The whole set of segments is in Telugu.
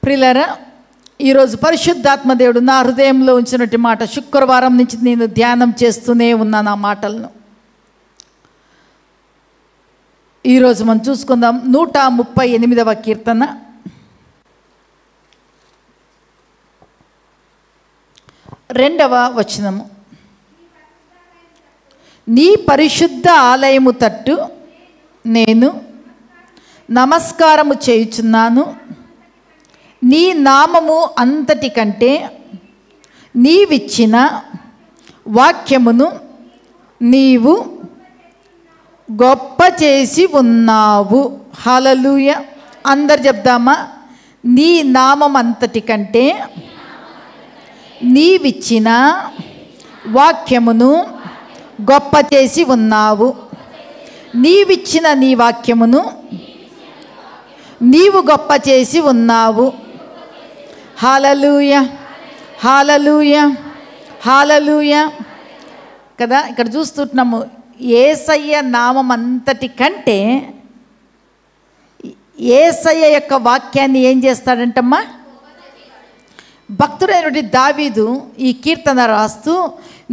ప్రియులారా, ఈరోజు పరిశుద్ధాత్మ దేవుడు నా హృదయంలో ఉంచినటువంటి మాట, శుక్రవారం నుంచి నేను ధ్యానం చేస్తూనే ఉన్నాను ఆ మాటలను. ఈరోజు మనం చూసుకుందాం 138వ కీర్తన 2వ వచనము. నీ పరిశుద్ధ ఆలయము తట్టు నేను నమస్కారము చేయుచున్నాను. నీ నామము అంతటి కంటే నీవిచ్చిన వాక్యమును నీవు గొప్ప చేసి ఉన్నావు. హల్లెలూయా. అందరు చెప్దామా? నీ నామం అంతటి కంటే నీవిచ్చిన వాక్యమును గొప్ప చేసి ఉన్నావు. నీవిచ్చిన నీ వాక్యమును నీవు గొప్ప చేసి ఉన్నావు. హల్లెలూయా, హల్లెలూయా, హల్లెలూయా కదా. ఇక్కడ చూస్తున్నాము, యేసయ్య నామం అంతటి కంటే యేసయ్య యొక్క వాక్యాన్ని ఏం చేస్తాడంటమ్మా? భక్తుడైనటువంటి దావీదు ఈ కీర్తన రాస్తూ,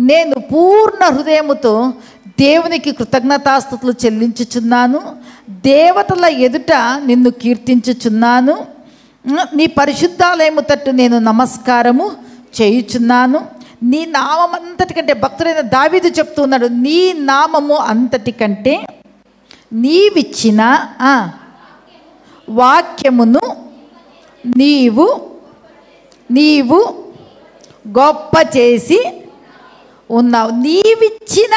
నేను పూర్ణ హృదయముతో దేవునికి కృతజ్ఞతాస్తుతులు చెల్లించుచున్నాను, దేవతల ఎదుట నిన్ను కీర్తించుచున్నాను, నీ పరిశుద్ధాలయము తట్టు నేను నమస్కారము చేయుచున్నాను. నీ నామం అంతటి కంటే, భక్తుడైన దావీదు చెప్తూ ఉన్నాడు, నీ నామము అంతటి కంటే నీవిచ్చిన వాక్యమును నీవు గొప్ప చేసి ఉన్నావు. నీవిచ్చిన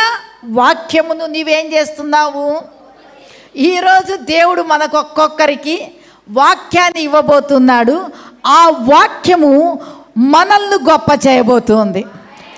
వాక్యమును నీవేం చేస్తున్నావు? ఈరోజు దేవుడు మనకు ఒక్కొక్కరికి వాక్యాన్ని ఇవ్వబోతున్నాడు. ఆ వాక్యము మనల్ని గొప్ప చేయబోతుంది.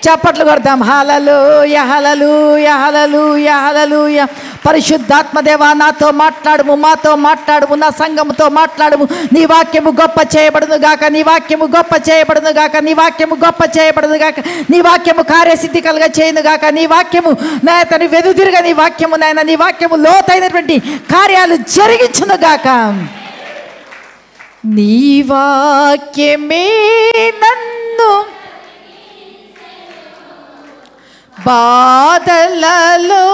చప్పట్లు కొడదాం. హల్లెలూయా, హల్లెలూయా, హల్లెలూయా, హల్లెలూయా. పరిశుద్ధాత్మ దేవా, నాతో మాట్లాడుము, మాతో మాట్లాడుము, నా సంఘముతో మాట్లాడుము. నీ వాక్యము గొప్ప చేయబడును గాక, నీ వాక్యము గొప్ప చేయబడును గాక, నీ వాక్యము గొప్ప చేయబడును గాక, నీ వాక్యము కార్యసిద్ధి కలుగ చేయను గాక, నీ వాక్యము నాయన వెదుదిరుగా, నీ వాక్యము నాయన, నీ వాక్యము లోతైనటువంటి కార్యాలు జరిగించును గాక. నీ వాక్యమే నన్ను బాధలలో,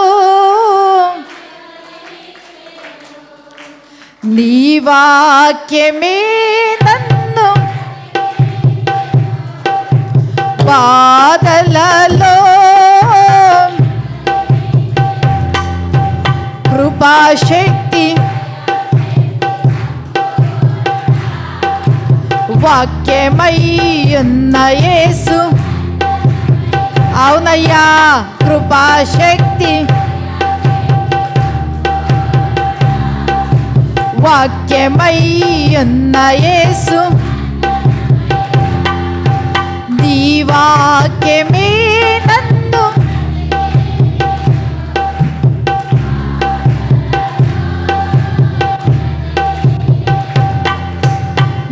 నీ వాక్యమే నన్ను బాధలలో, కృపాశక్తి వాక్యమై ఉన్న యేసు. అవునయ్యా, కృపాశక్తి వాక్యమై ఉన్న యేసు. నీ వాక్యమే నన్ను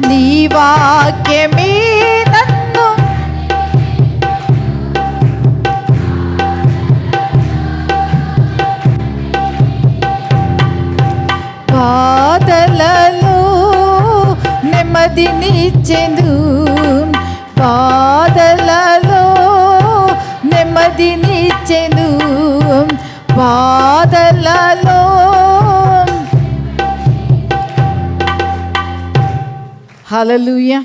నీ వాక్యమే నన్ను బాధలలో నెమ్మదినిచ్చెను, బాధలలో నెమ్మదినిచ్చెను, బాధలలో. హల్లెలూయా.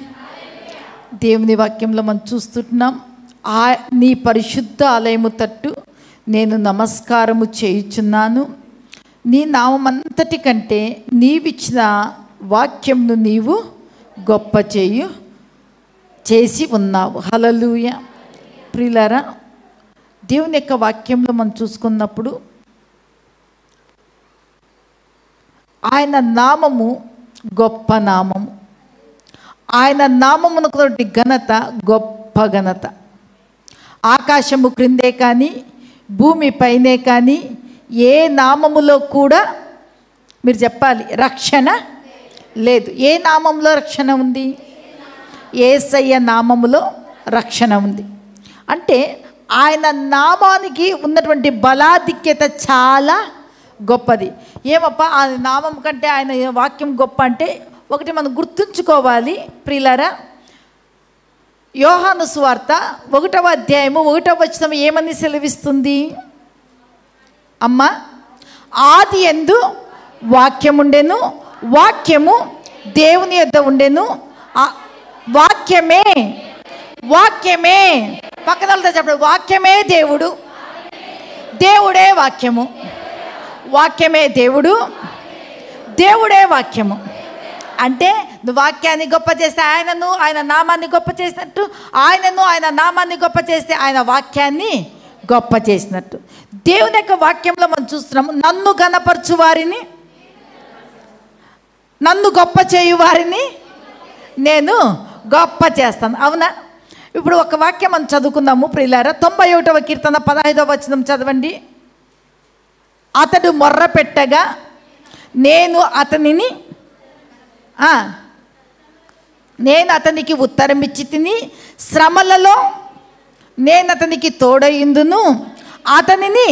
దేవుని వాక్యంలో మనం చూస్తున్నాం, నీ పరిశుద్ధ ఆలయము తట్టు నేను నమస్కారము చేయుచున్నాను. నీ నామంతటి కంటే నీవిచ్చిన వాక్యంను నీవు గొప్ప చేసి ఉన్నావు. హల్లెలూయా. ప్రియులారా, దేవుని యొక్క వాక్యంలో మనం చూసుకున్నప్పుడు ఆయన నామము గొప్ప నామము. ఆయన నామమునకు ఘనత గొప్ప ఘనత. ఆకాశము క్రిందే కానీ భూమి పైనే కానీ ఏ నామములో కూడా మీరు చెప్పాలి రక్షణ లేదు. ఏ నామంలో రక్షణ ఉంది? యేసయ్య నామములో రక్షణ ఉంది. అంటే ఆయన నామానికి ఉన్నటువంటి బలాధిక్యత చాలా గొప్పది. ఏమప్ప ఆ నామం కంటే ఆయన వాక్యం గొప్ప అంటే ఒకటి మనం గుర్తుంచుకోవాలి ప్రియులారా. యోహాను సువార్త 1వ అధ్యాయము 1వ వచనం ఏమని సెలవిస్తుంది? అమ్మ, ఆది యందు వాక్యముండెను, వాక్యము దేవుని యొద్ద ఉండెను, వాక్యమే వాక్యమే పక్కనలతో చెప్పండి. వాక్యమే దేవుడు, దేవుడే వాక్యము. వాక్యమే దేవుడు, దేవుడే వాక్యము. అంటే నువ్వు వాక్యాన్ని గొప్ప చేస్తే ఆయనను, ఆయన నామాన్ని గొప్ప చేసినట్టు, ఆయనను, ఆయన నామాన్ని గొప్ప చేస్తే ఆయన వాక్యాన్ని గొప్ప చేసినట్టు. దేవుని యొక్క వాక్యంలో మనం చూస్తున్నాము, నన్ను ఘనపరచు వారిని, నన్ను గొప్ప చేయు వారిని నేను గొప్ప చేస్తాను. అవునా? ఇప్పుడు ఒక వాక్యం మనం చదువుకుందాము ప్రియులారా. 91వ కీర్తన 15వ వచనం చదవండి. అతడు మొర్ర పెట్టగా నేను అతనికి ఉత్తరం ఇచ్చి తిని, శ్రమలలో నేను అతనికి తోడయిందును, అతనిని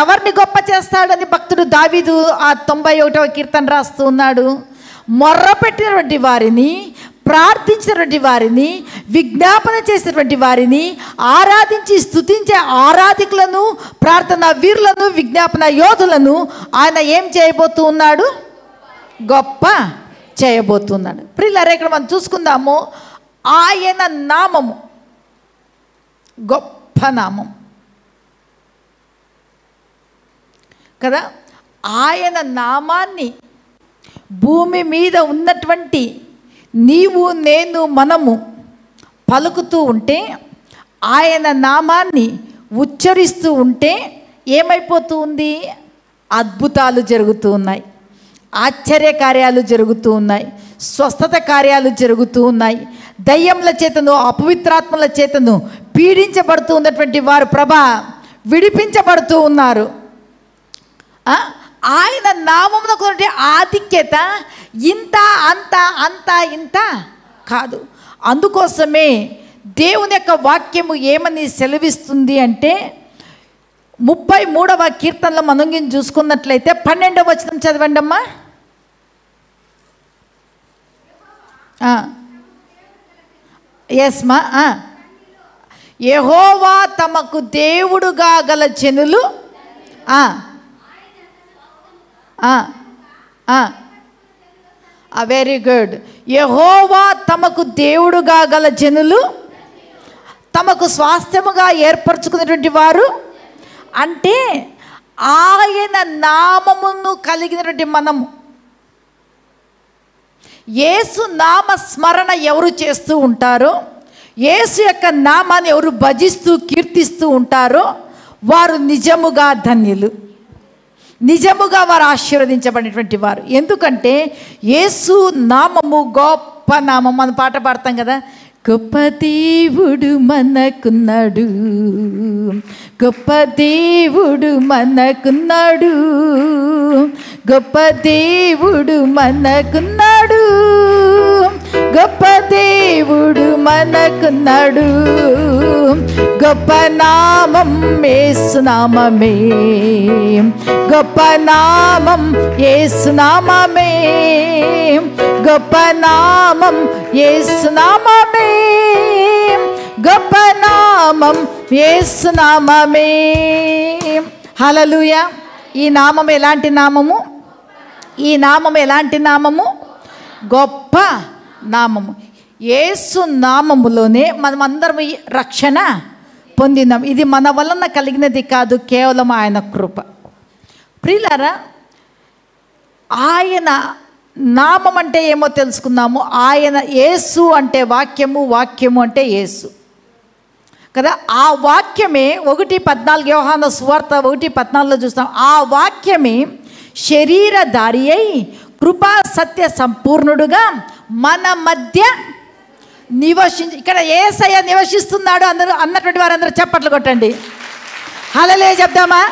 ఎవరిని గొప్ప చేస్తాడని భక్తుడు దావీదు ఆ 91వ కీర్తన రాస్తూ ఉన్నాడు. మొర్ర పెట్టినటువంటి వారిని, ప్రార్థించినటువంటి వారిని, విజ్ఞాపన చేసినటువంటి వారిని, ఆరాధించి స్తుతించే ఆరాధికులను, ప్రార్థనా వీరులను, విజ్ఞాపన యోధులను ఆయన ఏం చేయబోతూ ఉన్నాడు? గొప్ప చేయబోతున్నాడు. ప్రియులారా, ఇక్కడ మనం చూసుకుందాము, ఆయన నామము గొప్ప నామం కదా. ఆయన నామాన్ని భూమి మీద ఉన్నటువంటి నీవు, నేను, మనము పలుకుతూ ఉంటే, ఆయన నామాన్ని ఉచ్చరిస్తూ ఉంటే ఏమైపోతూ ఉంది? అద్భుతాలు జరుగుతూ ఉన్నాయి, ఆశ్చర్య కార్యాలు జరుగుతూ ఉన్నాయి, స్వస్థత కార్యాలు జరుగుతూ ఉన్నాయి. దయ్యముల చేతను, అపవిత్రాత్మల చేతను పీడించబడుతూ ఉన్నటువంటి వారు విడిపించబడుతూ ఉన్నారు. ఆయన నామమునకు ఆధిక్యత ఇంత అంత అంత ఇంత కాదు. అందుకోసమే దేవుని యొక్క వాక్యము ఏమని సెలవిస్తుంది అంటే, 33వ కీర్తనలో మనం చూసుకున్నట్లయితే 12వ వచనం చదవండి అమ్మా. ఎస్ మా. యెహోవా తమకు దేవుడుగా గల జనులు, వెరీ గుడ్. యెహోవా తమకు దేవుడుగా గల జనులు, తమకు స్వాస్థ్యముగా ఏర్పరచుకున్నటువంటి వారు. అంటే ఆయన నామమును కలిగినటువంటి మనము, యేసు నామ స్మరణ ఎవరు చేస్తూ ఉంటారో, యేసు యొక్క నామాన్ని ఎవరు భజిస్తూ కీర్తిస్తూ ఉంటారో వారు నిజముగా ధన్యులు, నిజముగా వారు ఆశీర్వదించబడినటువంటి వారు. ఎందుకంటే యేసు నామము గొప్ప నామం. మనం పాట పాడతాం కదా, గొప్ప దేవుడు మనకున్నాడు, గొప్ప దేవుడు మనకున్నాడు, గొప్ప దేవుడు మనకున్నాడు, గొప్ప దేవుడు మనకున్నాడు, గొప్ప నామం యేసు నామమే, గొప్ప నామం యేసు నామమే, గొప్ప నామం యేసు నామమే, గొప్ప నామం యేసు నామమే. హల్లెలూయా. ఈ నామం ఎలాంటి నామము? ఈ నామం ఎలాంటి నామము? గొప్ప నామము. యేసు నామములోనే మనమందరం రక్షణ పొందినాం. ఇది మన వలన కలిగినది కాదు, కేవలం ఆయన కృప. ప్రియులారా, ఆయన నామం అంటే ఏమో తెలుసుకుందాము. ఆయన యేసు అంటే వాక్యము, వాక్యము అంటే యేసు కదా. ఆ వాక్యమే 1:14 యోహాను సువార్త 1:14 చూస్తాం. ఆ వాక్యమే శరీరధారి అయి కృపా సత్య సంపూర్ణుడుగా మన మధ్య ఇక్కడ యేసయ్య నివసిస్తున్నాడు అందరూ అన్నటువంటి వారందరూ చప్పట్లు కొట్టండి. హల్లెలూయా చెప్దామా?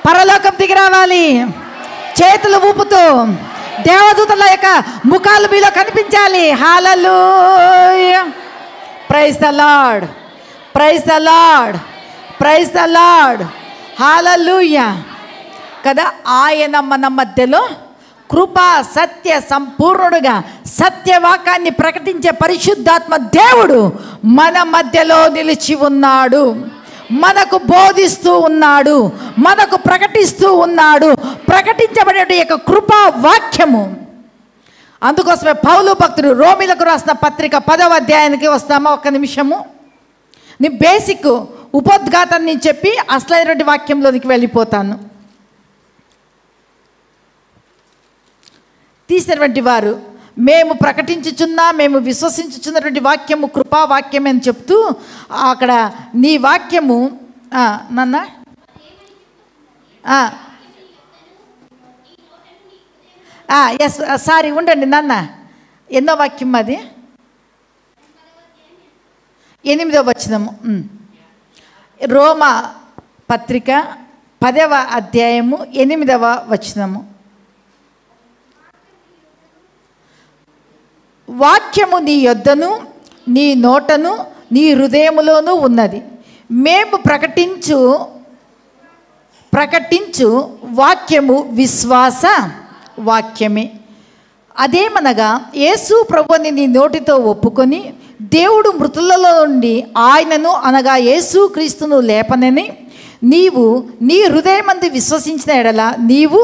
పరలోకం దిగి రావాలి, చేతులు ఊపుతూ దేవదూతల యొక్క ముఖాలు మీలో కనిపించాలి. Hallelujah. Praise the lord, praise the lord, praise the Lord. Hallelujah కదా. ఆయన మన మధ్యలో కృపా సత్య సంపూర్ణుడుగా సత్యవాక్యాన్ని ప్రకటించే పరిశుద్ధాత్మ దేవుడు మన మధ్యలో నిలిచి ఉన్నాడు, మనకు బోధిస్తూ ఉన్నాడు, మనకు ప్రకటిస్తూ ఉన్నాడు. ప్రకటించబడే యొక్క కృపా వాక్యము. అందుకోసమే పౌలు భక్తుడు రోమీలకు రాసిన పత్రిక 10వ అధ్యాయానికి వస్తామా? ఒక్క నిమిషము. నీ బేసిక్ ఉపోద్ఘాతాన్ని చెప్పి అసలైనటువంటి వాక్యంలోనికి వెళ్ళిపోతాను. తీసినటువంటి వారు మేము ప్రకటించుచున్నా, మేము విశ్వసించుచున్నటువంటి వాక్యము కృపా వాక్యం అని చెప్తూ అక్కడ నీ వాక్యము నాన్న ఎస్ సారీ ఉండండి నాన్న, ఎన్నో వాక్యం అది? 8వ వచనము. రోమా పత్రిక 10వ అధ్యాయము 8వ వచనము. వాక్యము నీ యొద్దను నీ నోటను నీ హృదయములోనూ ఉన్నది. మేము ప్రకటించు వాక్యము విశ్వాస వాక్యమే. అదేమనగా యేసు ప్రభుని నీ నోటితో ఒప్పుకొని దేవుడు మృతులలో నుండి ఆయనను అనగా యేసు క్రీస్తును లేపనని నీవు నీ హృదయమందు విశ్వసించిన ఎడల నీవు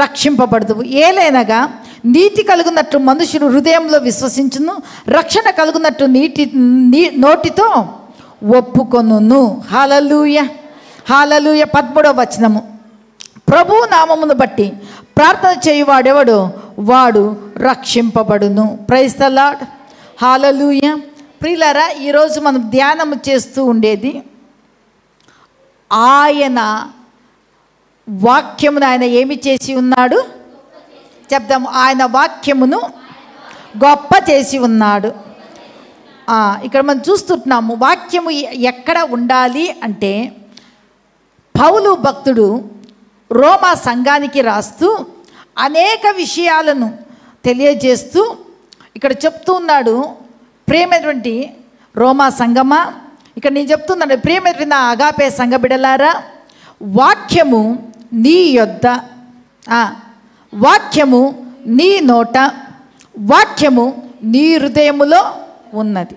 రక్షింపబడదువు. ఏలైనగా నీతి కలుగునట్లు మనుషులు హృదయంలో విశ్వసించును, రక్షణ కలుగునట్లు నోటితో ఒప్పుకొనును. హల్లెలూయా హల్లెలూయా. 13వ వచనము. ప్రభు నామమును బట్టి ప్రార్థన చేయువాడెవడో వాడు రక్షింపబడును. Praise the Lord. హల్లెలూయా. ప్రియులారా, ఈరోజు మనం ధ్యానం చేస్తూ ఉండేది ఆయన వాక్యమును ఆయన ఏమి చేసి ఉన్నాడు చెప్దాము. ఆయన వాక్యమును గొప్ప చేసి ఉన్నాడు. ఇక్కడ మనం చూస్తున్నాము వాక్యము ఎక్కడ ఉండాలి అంటే, పౌలు భక్తుడు రోమా సంఘానికి రాస్తూ అనేక విషయాలను తెలియజేస్తూ ఇక్కడ చెప్తూ ఉన్నాడు. ప్రేమైనటువంటి రోమా సంఘమా, ఇక్కడ నేను చెప్తున్నాను, ప్రేమైనటువంటి నా అగాపే సంఘ బిడ్డలారా, వాక్యము నీ యొద్ద, వాక్యము నీ నోట, వాక్యము నీ హృదయములో ఉన్నది.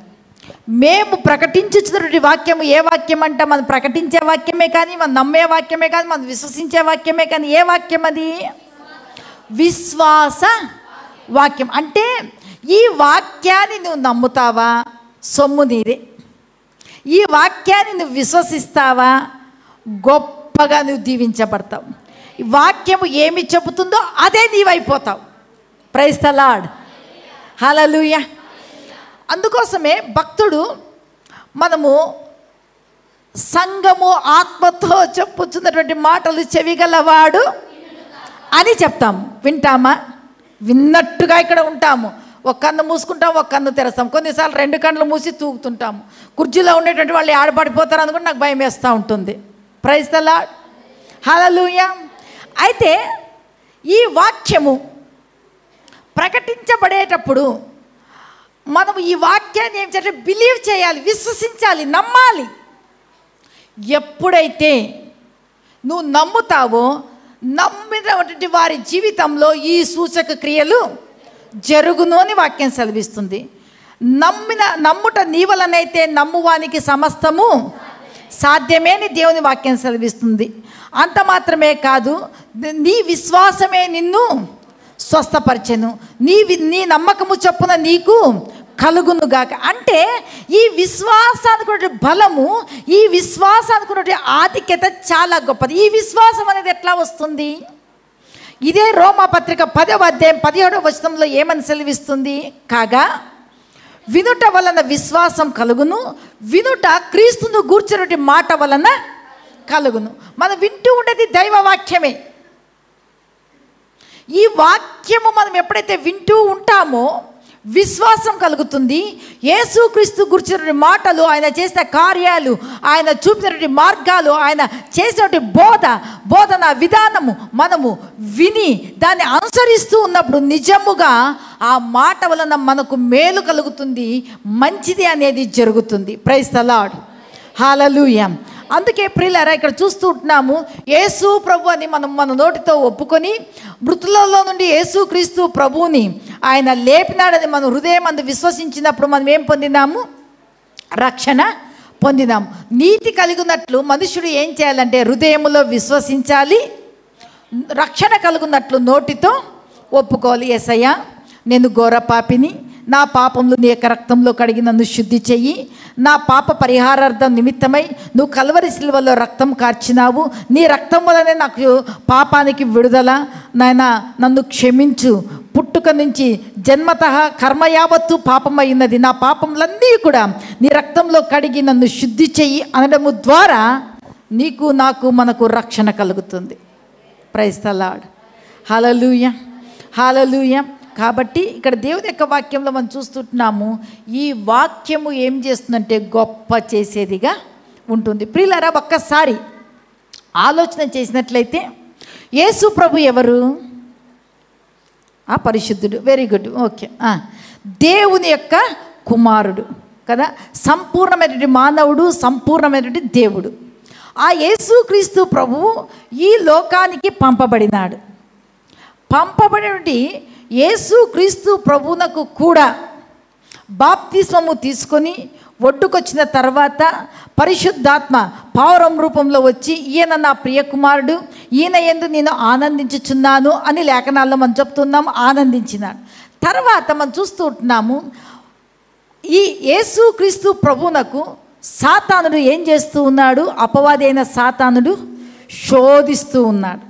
మేము ప్రకటించుతున్నటువంటి వాక్యము ఏ వాక్యం అంట? మనం ప్రకటించే వాక్యమే కానీ, మనం నమ్మే వాక్యమే కానీ, మనం విశ్వసించే వాక్యమే కానీ, ఏ వాక్యం అది? విశ్వాస వాక్యం. అంటే ఈ వాక్యాన్ని నువ్వు నమ్ముతావా, సొమ్ము నీదే. ఈ వాక్యాన్ని నువ్వు విశ్వసిస్తావా, గొప్పగా నువ్వు దీవించబడతావు. ఈ వాక్యము ఏమి చెబుతుందో అదే నీవైపోతావు. Praise the Lord. హల్లెలూయా. అందుకోసమే భక్తుడు మనము సంఘము ఆత్మతో చెప్పుచున్నటువంటి మాటలు చెవిగలవాడు అని చెప్తాము. వింటామా? విన్నట్టుగా ఇక్కడ ఉంటాము. ఒక కన్ను మూసుకుంటాం, ఒక కన్ను తెరుస్తాం. కొన్నిసార్లు 2 కన్నులు మూసి తూగుతుంటాము. కుర్చీలో ఉండేటువంటి వాళ్ళు ఆడపడిపోతారు అనుకుంటే నాకు భయం వేస్తూ ఉంటుంది. Praise the Lord. హల్లెలూయా. అయితే ఈ వాక్యము ప్రకటించబడేటప్పుడు మనం ఈ వాక్యాన్ని ఏం చేయాలి? బిలీవ్ చేయాలి, విశ్వసించాలి, నమ్మాలి. ఎప్పుడైతే నువ్వు నమ్ముతావో నమ్మినటువంటి వారి జీవితంలో ఈ సూచక క్రియలు జరుగును అని వాక్యం సెలవిస్తుంది. నమ్ముట నీ వలనైతే నమ్మువానికి సమస్తము సాధ్యమే అని దేవుని వాక్యం సెలవిస్తుంది. అంత మాత్రమే కాదు, నీ విశ్వాసమే నిన్ను స్వస్థపరచెను, నీ నమ్మకము చొప్పున నీకు కలుగునుగాక. అంటే ఈ విశ్వాసానికి బలము, ఈ విశ్వాసానికి ఆధిక్యత చాలా గొప్పది. ఈ విశ్వాసం అనేది ఎట్లా వస్తుంది? ఇదే రోమా పత్రిక 10వ అధ్యాయం 17వ వచనంలో ఏమని సెలవిస్తుంది? కాగా వినుట వలన విశ్వాసం కలుగును, వినుట క్రీస్తును గూర్చినటువంటి మాట వలన కలుగును. మనం వింటూ ఉండేది దైవ వాక్యమే. ఈ వాక్యము మనం ఎప్పుడైతే వింటూ ఉంటామో విశ్వాసం కలుగుతుంది. యేసుక్రీస్తు గురించిన మాటలు, ఆయన చేసిన కార్యాలు, ఆయన చూపినటువంటి మార్గాలు, ఆయన చేసినటువంటి బోధన విధానము మనము విని దాన్ని అనుసరిస్తూ ఉన్నప్పుడు నిజముగా ఆ మాట వలన మనకు మేలు కలుగుతుంది, మంచిది అనేది జరుగుతుంది. Praise the Lord. హల్లెలూయా. అందుకే ప్రియులారా ఇక్కడ చూస్తూ ఉంటున్నాము, యేసు ప్రభు అని మనం మన నోటితో ఒప్పుకొని మృతులలో నుండి యేసు క్రీస్తు ప్రభువుని ఆయన లేపినాడని మనం హృదయం అందు విశ్వసించినప్పుడు మనం ఏం పొందినాము? రక్షణ పొందినాము. నీతి కలిగినట్లు మనుషుడు ఏం చేయాలంటే హృదయములో విశ్వసించాలి, రక్షణ కలుగున్నట్లు నోటితో ఒప్పుకోవాలి. యేసయ్యా, నేను ఘోర పాపిని, నా పాపంలో నీ యొక్క రక్తంలో కడిగి నన్ను శుద్ధి చెయ్యి, నా పాప పరిహారార్థం నిమిత్తమై నువ్వు కల్వరి శిలువలో రక్తం కార్చినావు, నీ రక్తం వలనే నాకు పాపానికి విడుదల, నాయన నన్ను క్షమించు, పుట్టుక నుంచి జన్మతః కర్మయావత్తు పాపమైనది, నా పాపములన్నీ కూడా నీ రక్తంలో కడిగి నన్ను శుద్ధి చెయ్యి అనడము ద్వారా నీకు నాకు మనకు రక్షణ కలుగుతుంది. Praise the Lord. Hallelujah, hallelujah. కాబట్టి ఇక్కడ దేవుని యొక్క వాక్యంలో మనం చూస్తుంటున్నాము, ఈ వాక్యము ఏం చేస్తుందంటే గొప్ప చేసేదిగా ఉంటుంది. ప్రియులారా, ఒక్కసారి ఆలోచన చేసినట్లయితే యేసు ప్రభు ఎవరు? పరిశుద్ధుడు. Very good, okay. దేవుని యొక్క కుమారుడు కదా, సంపూర్ణమైనటువంటి మానవుడు, సంపూర్ణమైనటువంటి దేవుడు. ఆ యేసుక్రీస్తు ప్రభువు ఈ లోకానికి పంపబడినాడు. పంపబడి యేసుక్రీస్తు ప్రభువునకు కూడా బాప్తిస్మము తీసుకొని ఒడ్డుకొచ్చిన తర్వాత పరిశుద్ధాత్మ పావురం రూపంలో వచ్చి, ఈయన నా ప్రియ కుమారుడు, ఈయన యందు నేను ఆనందించుచున్నాను అని లేఖనాల్లో మనం చెప్తున్నాము. ఆనందించినాడు. తర్వాత మనం చూస్తూ ఉంటున్నాము, ఈ యేసుక్రీస్తు ప్రభువునకు సాతానుడు ఏం చేస్తూ ఉన్నాడు? అపవాది అయిన సాతానుడు శోధిస్తూ ఉన్నాడు.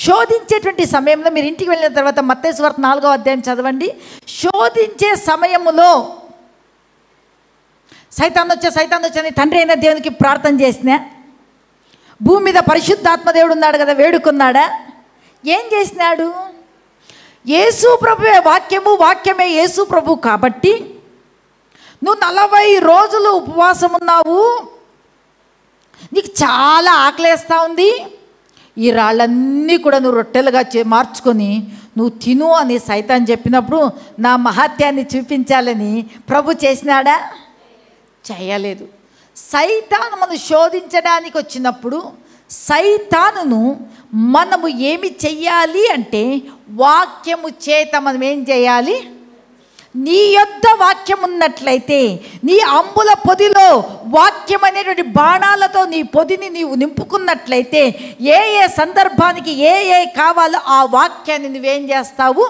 శోధించేటువంటి సమయంలో మీరు ఇంటికి వెళ్ళిన తర్వాత మత్తయి సువార్త 4వ అధ్యాయం చదవండి. శోధించే సమయంలో సైతాన్ వచ్చని తండ్రి అయిన దేవునికి ప్రార్థన చేసిన, భూమి మీద పరిశుద్ధాత్మ దేవుడు ఉన్నాడు కదా, వేడుకున్నాడా? ఏం చేసినాడు? యేసు ప్రభువే వాక్యము, వాక్యమే యేసు ప్రభు. కాబట్టి నువ్వు 40 రోజులు ఉపవాసం ఉన్నావు, నీకు చాలా ఆకలేస్తూ ఉంది, ఈ రాళ్ళన్నీ కూడా నువ్వు రొట్టెలుగా మార్చుకొని నువ్వు తిను అని సైతాన్ చెప్పినప్పుడు నా మహత్యాన్ని చూపించాలని ప్రభు చేసినాడా? చేయలేదు. సైతాను మనం శోధించడానికి వచ్చినప్పుడు సైతానును మనము ఏమి చెయ్యాలి అంటే వాక్యము చేత మనం ఏం చేయాలి? నీ యొద్ద వాక్యం ఉన్నట్లయితే నీ అంబుల పొదిలో వాక్యం అనేటువంటి బాణాలతో నీ పొదిని నీవు నింపుకున్నట్లయితే ఏ ఏ సందర్భానికి ఏ కావాలో ఆ వాక్యాన్ని నువ్వేం చేస్తావు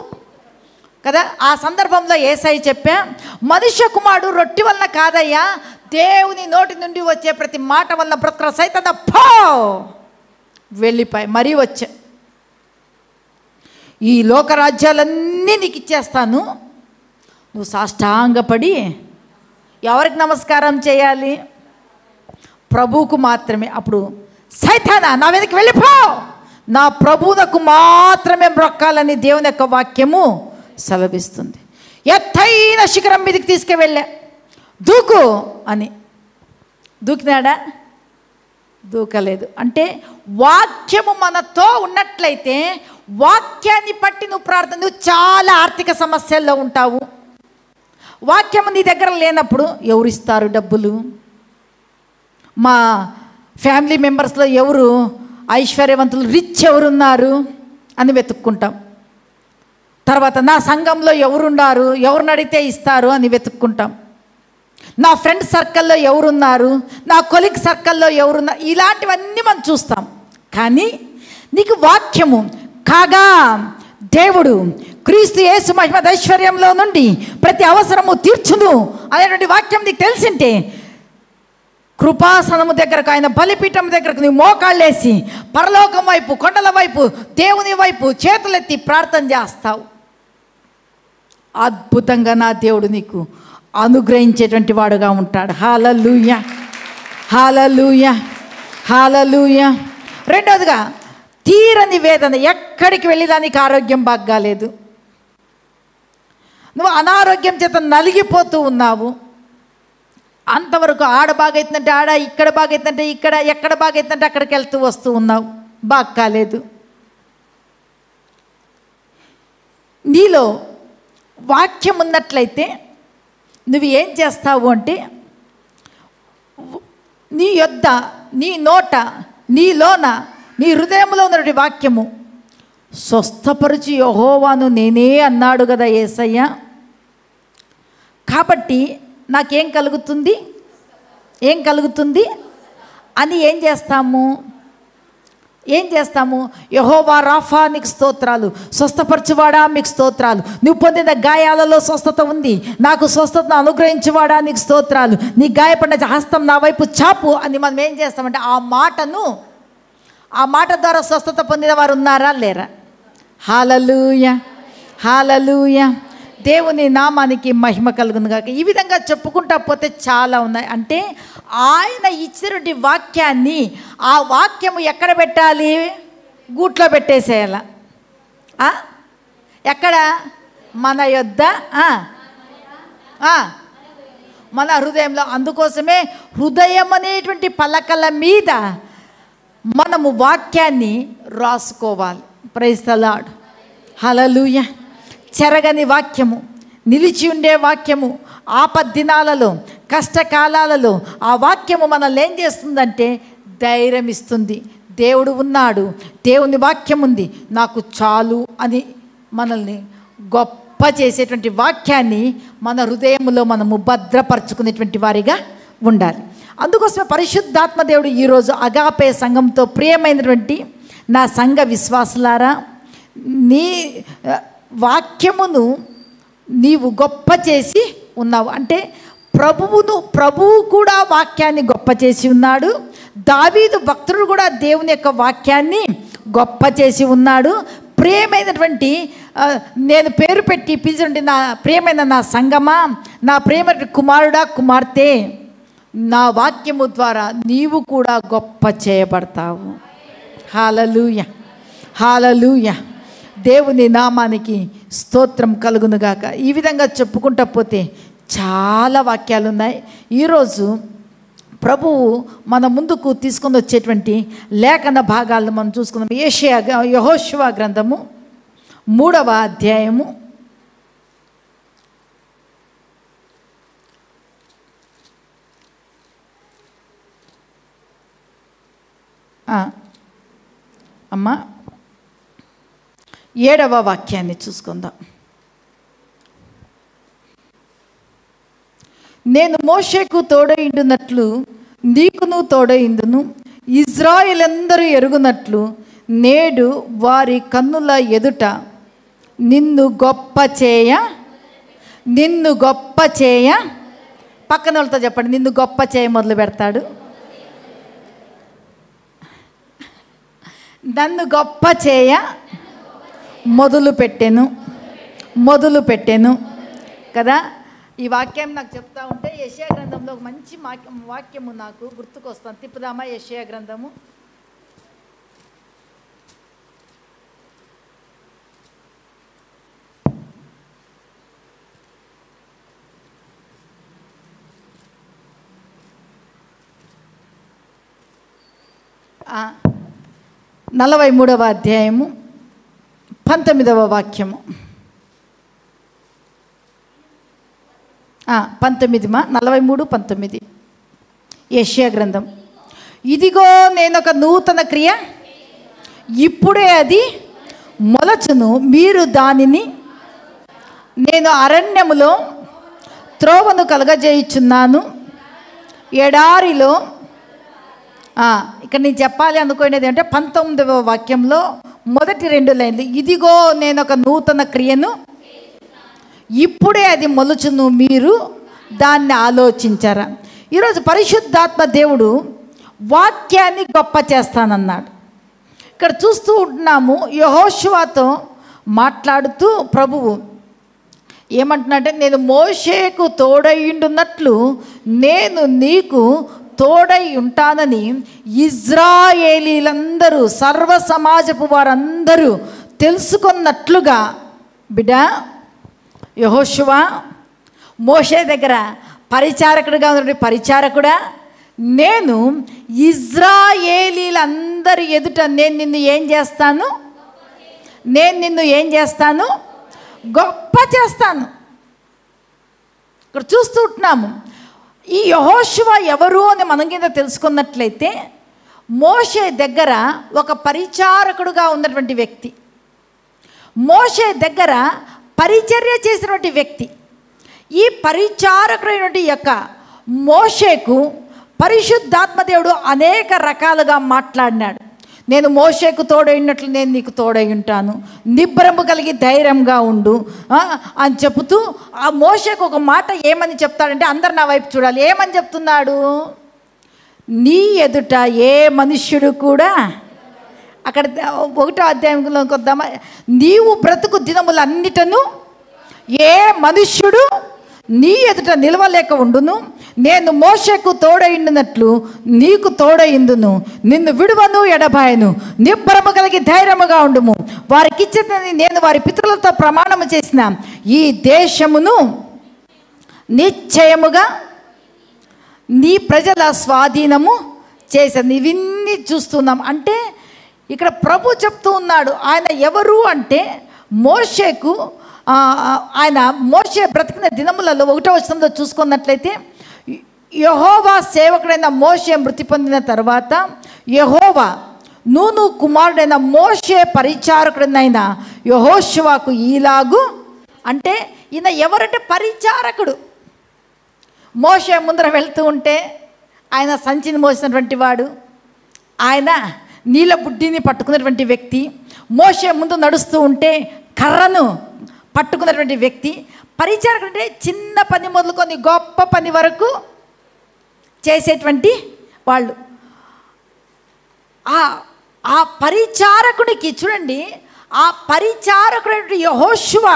కదా. ఆ సందర్భంలో యేసయ్య చెప్పా, మనుష్య కుమారుడు రొట్టె వలన కాదయ్యా, దేవుని నోటి నుండి వచ్చే ప్రతి మాట వలన బ్రతుకున్న సైతాన పో వెళ్ళిపోయి మరీ వచ్చా, ఈ లోకరాజ్యాలన్నీ నీకు ఇచ్చేస్తాను, నువ్వు సాష్టాంగపడి ఎవరికి నమస్కారం చేయాలి? ప్రభువుకు మాత్రమే. అప్పుడు సైతానా నా వెనక్కి వెళ్ళిపో, నా ప్రభువునకు మాత్రమే మొక్కాలని దేవుని యొక్క వాక్యము సెలవిస్తుంది. ఎత్తైన శిఖరం మీదకి తీసుకువెళ్ళా, దూకు అని. దూకినాడా? దూకలేదు. అంటే వాక్యము మనతో ఉన్నట్లయితే వాక్యాన్ని బట్టి నువ్వు ప్రార్థన, నువ్వు చాలా ఆర్థిక సమస్యల్లో ఉంటావు. వాక్యము నీ దగ్గర లేనప్పుడు ఎవరు ఇస్తారు డబ్బులు? మా ఫ్యామిలీ మెంబర్స్లో ఎవరు ఐశ్వర్యవంతులు, రిచ్ ఎవరున్నారు అని వెతుక్కుంటాం. తర్వాత నా సంఘంలో ఎవరున్నారు, ఎవరిని అడిగితే ఇస్తారు అని వెతుక్కుంటాం. నా ఫ్రెండ్ సర్కిల్లో ఎవరున్నారు, నా కొలీగ్ సర్కిల్లో ఎవరున్నారు, ఇలాంటివన్నీ మనం చూస్తాం. కానీ నీకు వాక్యము కాగా దేవుడు క్రీస్తు యేసు మహిమ ఐశ్వర్యంలో నుండి ప్రతి అవసరము తీర్చును అనేటువంటి వాక్యం నీకు తెలిసింటే కృపాసనము దగ్గరకు, ఆయన బలిపీఠం దగ్గరకు నీ మోకాళ్ళేసి పరలోకం వైపు, కొండల వైపు, దేవుని వైపు చేతులెత్తి ప్రార్థన చేస్తావు. అద్భుతంగా నా దేవుడు నీకు అనుగ్రహించేటువంటి వాడుగా ఉంటాడు. హల్లెలూయా, హల్లెలూయా, హల్లెలూయా. రెండవదిగా తీరని వేదన, ఎక్కడికి వెళ్ళినా నీకు ఆరోగ్యం బాగాలేదు, నువ్వు అనారోగ్యం చేత నలిగిపోతూ ఉన్నావు. అంతవరకు ఆడ బాగైతుందంటే ఆడ, ఇక్కడ బాగైతుందంటే ఇక్కడ, ఎక్కడ బాగైతుందంటే అక్కడికి వెళ్తూ వస్తూ ఉన్నావు, బాగా కాలేదు. నీలో వాక్యం ఉన్నట్లయితే నువ్వు ఏం చేస్తావు అంటే నీ యొద్ద, నీ నోట, నీలోన, నీ హృదయంలో ఉన్నటువంటి వాక్యము స్వస్థపరిచి యెహోవాను నేనే అన్నాడు కదా యేసయ్య. కాబట్టి నాకేం కలుగుతుంది, ఏం కలుగుతుంది అని ఏం చేస్తాము? యెహోవా రాఫా నీకు స్తోత్రాలు, స్వస్థపరచువాడా మీకు స్తోత్రాలు, నువ్వు పొందిన గాయాలలో స్వస్థత ఉంది, నాకు స్వస్థతను అనుగ్రహించువాడా నీకు స్తోత్రాలు, నీ గాయపడిన హస్తం నా వైపు చాపు అని మనం ఏం చేస్తామంటే ఆ మాట ద్వారా స్వస్థత పొందిన వారు ఉన్నారా లేరా? హల్లెలూయా, హల్లెలూయా. దేవుని నామానికి మహిమ కలుగును గాక. ఈ విధంగా చెప్పుకుంటా పోతే చాలా ఉన్నాయి. అంటే ఆయన ఇచ్చినటువంటి వాక్యాన్ని, ఆ వాక్యము ఎక్కడ పెట్టాలి? గూట్లో పెట్టేసేయాల. ఎక్కడ? మన యొద్ద, మన హృదయంలో. అందుకోసమే హృదయం అనేటువంటి పలకల మీద మనము వాక్యాన్ని రాసుకోవాలి. ప్రైజ్ ది లార్డ్, హల్లెలూయా. చెరగని వాక్యము, నిలిచి ఉండే వాక్యము, ఆపద్దినాలలో, కష్టకాలాలలో ఆ వాక్యము మనల్ని ఏం చేస్తుందంటే ధైర్యం ఇస్తుంది. దేవుడు ఉన్నాడు, దేవుని వాక్యం ఉంది, నాకు చాలు అని మనల్ని గొప్ప చేసేటువంటి వాక్యాన్ని మన హృదయంలో మనము భద్రపరచుకునేటువంటి వారిగా ఉండాలి. అందుకోసమే పరిశుద్ధాత్మ దేవుడు ఈరోజు అగాపే సంఘంతో, ప్రియమైనటువంటి నా సంఘ విశ్వాసులారా, నీ వాక్యమును నీవు గొప్ప చేసి ఉన్నావు. అంటే ప్రభువు కూడా వాక్యాన్ని గొప్ప చేసి ఉన్నాడు. దావీదు భక్తుడు కూడా దేవుని యొక్క వాక్యాన్ని గొప్ప చేసి ఉన్నాడు. ప్రియమైనటువంటి నేను పేరు పెట్టి పిలిచి నా ప్రియమైన నా సంగమా, నా ప్రియమైన కుమారుడా, కుమార్తె, నా వాక్యము ద్వారా నీవు కూడా గొప్ప చేయబడతావు. హల్లెలూయా, హల్లెలూయా. దేవుని నామానికి స్తోత్రం కలుగునుగాక. ఈ విధంగా చెప్పుకుంటా పోతే చాలా వాక్యాలు ఉన్నాయి. ఈరోజు ప్రభువు మన ముందుకు తీసుకొని వచ్చేటువంటి లేఖన భాగాలను మనం చూసుకుందాం. యెహోషువ గ్రంథము 3వ అధ్యాయము 7వ వాక్యాన్ని చూసుకుందాం. నేను మోషేకు తోడయిండునట్లు నీకును తోడయిందును, ఇజ్రాయేలందరూ ఎరుగునట్లు నేడు వారి కన్నుల ఎదుట నిన్ను గొప్ప చేయ పక్కన వాళ్ళతో చెప్పండి, నిన్ను గొప్ప చేయ మొదలు పెడతాడు. నన్ను గొప్ప చేయ మొదలు పెట్టెను కదా. ఈ వాక్యం నాకు చెప్తా ఉంటే యెషయా గ్రంథంలో ఒక మంచి వాక్యము నాకు గుర్తుకొస్తాను. తిప్పుదామా యెషయా గ్రంథము. ఆ 43వ అధ్యాయము 19వ వాక్యము. 43:19 యెషయా గ్రంథం. ఇదిగో నేనొక నూతన క్రియ ఇప్పుడే అది మొలచును, మీరు దానిని నేను అరణ్యములో త్రోవను కలగజేయుచున్నాను, ఎడారిలో. ఇక్కడ నేను చెప్పాలి అనుకునేది అంటే 19వ వాక్యంలో మొదటి 2 లైన్లు, ఇదిగో నేను ఒక నూతన క్రియను ఇప్పుడే అది మొలుచును, మీరు దాన్ని ఆలోచించారా. ఈరోజు పరిశుద్ధాత్మ దేవుడు వాక్యాన్ని గొప్ప చేస్తానన్నాడు. ఇక్కడ చూస్తూ ఉంటున్నాము, యెహోషువతో మాట్లాడుతూ ప్రభువు ఏమంటున్నాడంటే, నేను మోషేకు తోడయ్యుండున్నట్లు నేను నీకు తోడై ఉంటానని ఇజ్రాయేలీలందరూ, సర్వ సమాజపు వారందరూ తెలుసుకున్నట్లుగా. బిడ్డ యెహోషువ మోషే దగ్గర పరిచారకుడిగా ఉన్న పరిచారకుడా, నేను ఇజ్రాయేలీలందరి ఎదుట నేను నిన్ను ఏం చేస్తాను? గొప్ప చేస్తాను. ఇక్కడ చూస్తూ ఉంటున్నాము, ఈ యెహోషువ ఎవరు అని మనం కింద తెలుసుకున్నట్లయితే, మోషే దగ్గర ఒక పరిచారకుడుగా ఉన్నటువంటి వ్యక్తి, మోషే దగ్గర పరిచర్య చేసినటువంటి వ్యక్తి. ఈ పరిచారకుడైనటువంటి యొక్క మోషేకు పరిశుద్ధాత్మ దేవుడు అనేక రకాలుగా మాట్లాడినాడు. నేను మోషేకు తోడైనట్లు నేను నీకు తోడై ఉంటాను, నిబ్బరము కలిగి ధైర్యంగా ఉండు అని చెబుతూ, ఆ మోషేకు ఒక మాట ఏమని చెప్తాడంటే, అందరు నా వైపు చూడాలి, ఏమని చెప్తున్నాడు? నీ ఎదుట ఏ మనుష్యుడు కూడా, అక్కడ 1వ అధ్యాయంలోకి వద్దామా, నీవు బ్రతుకు దినములన్నిటను ఏ మనుష్యుడు నీ ఎదుట నిలవలేక ఉండును, నేను మోషేకు తోడైండునట్లు నీకు తోడైందును, నిన్ను విడువను ఎడబాయను, నిబ్బరము కలిగి ధైర్యముగా ఉండుము, వారికి ఇచ్చినది నేను వారి పితరులతో ప్రమాణము చేసిన ఈ దేశమును నిశ్చయముగా నీ ప్రజల స్వాధీనము చేశాను. ఇవన్నీ చూస్తున్నాం. అంటే ఇక్కడ ప్రభు చెప్తూ ఉన్నాడు, ఆయన ఎవరు అంటే మోషేకు, ఆయన మోషే బ్రతికిన దినములలో 1వ వచనంలో చూసుకున్నట్లయితే, యెహోవా సేవకుడైన మోషే మృతి పొందిన తర్వాత యెహోవా నూను కుమారుడైన మోషే పరిచారకుడైన యెహోషువకు ఈలాగు, అంటే ఈయన ఎవరంటే పరిచారకుడు. మోషే ముందర వెళ్తూ ఉంటే ఆయన సంచిని మోసినటువంటి వాడు, ఆయన నీళ్ళ బుడ్డిని పట్టుకున్నటువంటి వ్యక్తి. మోషే ముందు నడుస్తూ ఉంటే కర్రను పట్టుకున్నటువంటి వ్యక్తి. పరిచారకుడు అంటే చిన్న పని మొదలుకొని గొప్ప పని వరకు చేసేటువంటి వాళ్ళు. ఆ పరిచారకునికి చూడండి, ఆ పరిచారకుడు యెహోషువ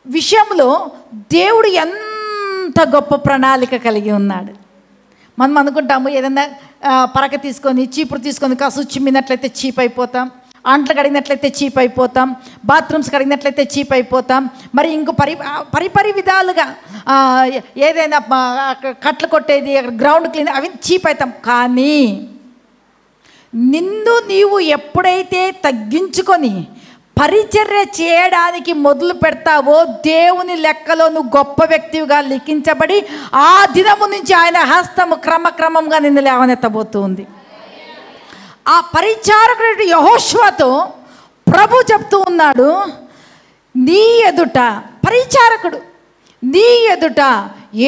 విషయంలో దేవుడు ఎంత గొప్ప ప్రణాళిక కలిగి ఉన్నాడు. మనం అనుకుంటాము, ఏదన్నా పరక తీసుకొని చీపురు తీసుకొని కాసు చిమ్మినట్లయితే చీప్ అయిపోతాం, అంట్లు కడిగినట్లయితే చీప్ అయిపోతాం, బాత్రూమ్స్ కడిగినట్లయితే చీప్ అయిపోతాం, మరి ఇంకో పరిపరి విధాలుగా ఏదైనా కట్లు కొట్టేది, గ్రౌండ్ క్లీన్, అవి చీప్ అవుతాం. కానీ నిన్ను నీవు ఎప్పుడైతే తగ్గించుకొని పరిచర్య చేయడానికి మొదలు పెడతావో, దేవుని లెక్కలో నువ్వు గొప్ప వ్యక్తిగా లిఖించబడి ఆ దినము నుంచి ఆయన హస్తము క్రమక్రమంగా నిన్ను లేవనెత్తబోతుంది. ఆ పరిచారకుడు యెహోషువతో ప్రభు చెప్తూ ఉన్నాడు, నీ ఎదుట పరిచారకుడు, నీ ఎదుట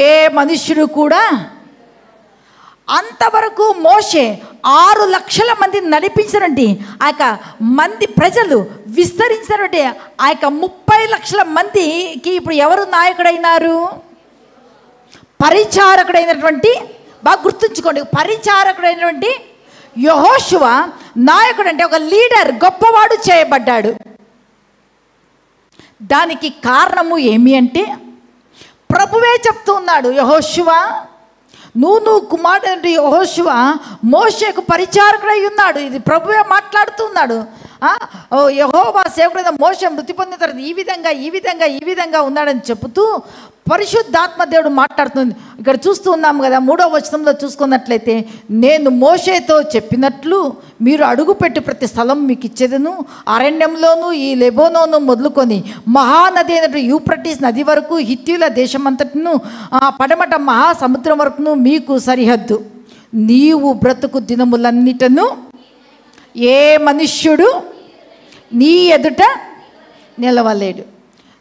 ఏ మనుష్యుడు కూడా. అంతవరకు మోషే 6 లక్షల మందిని నడిపించినటువంటి ఆ యొక్క మంది ప్రజలు విస్తరించినటువంటి ఆ యొక్క 30 లక్షల మందికి ఇప్పుడు ఎవరు నాయకుడైనారు? పరిచారకుడైనటువంటి, బాగా గుర్తుంచుకోండి, పరిచారకుడైనటువంటి యెహోషువ నాయకుడు, అంటే ఒక లీడర్, గొప్పవాడు చేయబడ్డాడు. దానికి కారణము ఏమి అంటే ప్రభువే చెప్తూ ఉన్నాడు, యెహోషువ నూను కుమారుడు యెహోషువ మోషేకు పరిచారకుడై ఉన్నాడు. ఇది ప్రభువే మాట్లాడుతున్నాడు. యెహోవా సేవకుడైన మోషే మృతి పొందిన తర్వాత ఈ విధంగా ఉన్నాడని చెబుతూ పరిశుద్ధాత్మ దేవుడు మాట్లాడుతుంది. ఇక్కడ చూస్తూ ఉన్నాము కదా, 3వ వచనంలో చూసుకున్నట్లయితే, నేను మోషేతో చెప్పినట్లు మీరు అడుగుపెట్టి ప్రతి స్థలం మీకు ఇచ్చేదను, అరణ్యంలోను ఈ లెబోనోను మొదలుకొని మహానది అయినటువంటి యూఫ్రటీస్ నది వరకు, హిత్తీయుల దేశమంతటిను పడమట మహాసముద్రం వరకును మీకు సరిహద్దు. నీవు బ్రతుకు దినములన్నిటను ఏ మనుష్యుడు నీ ఎదుట నిలవలేడు.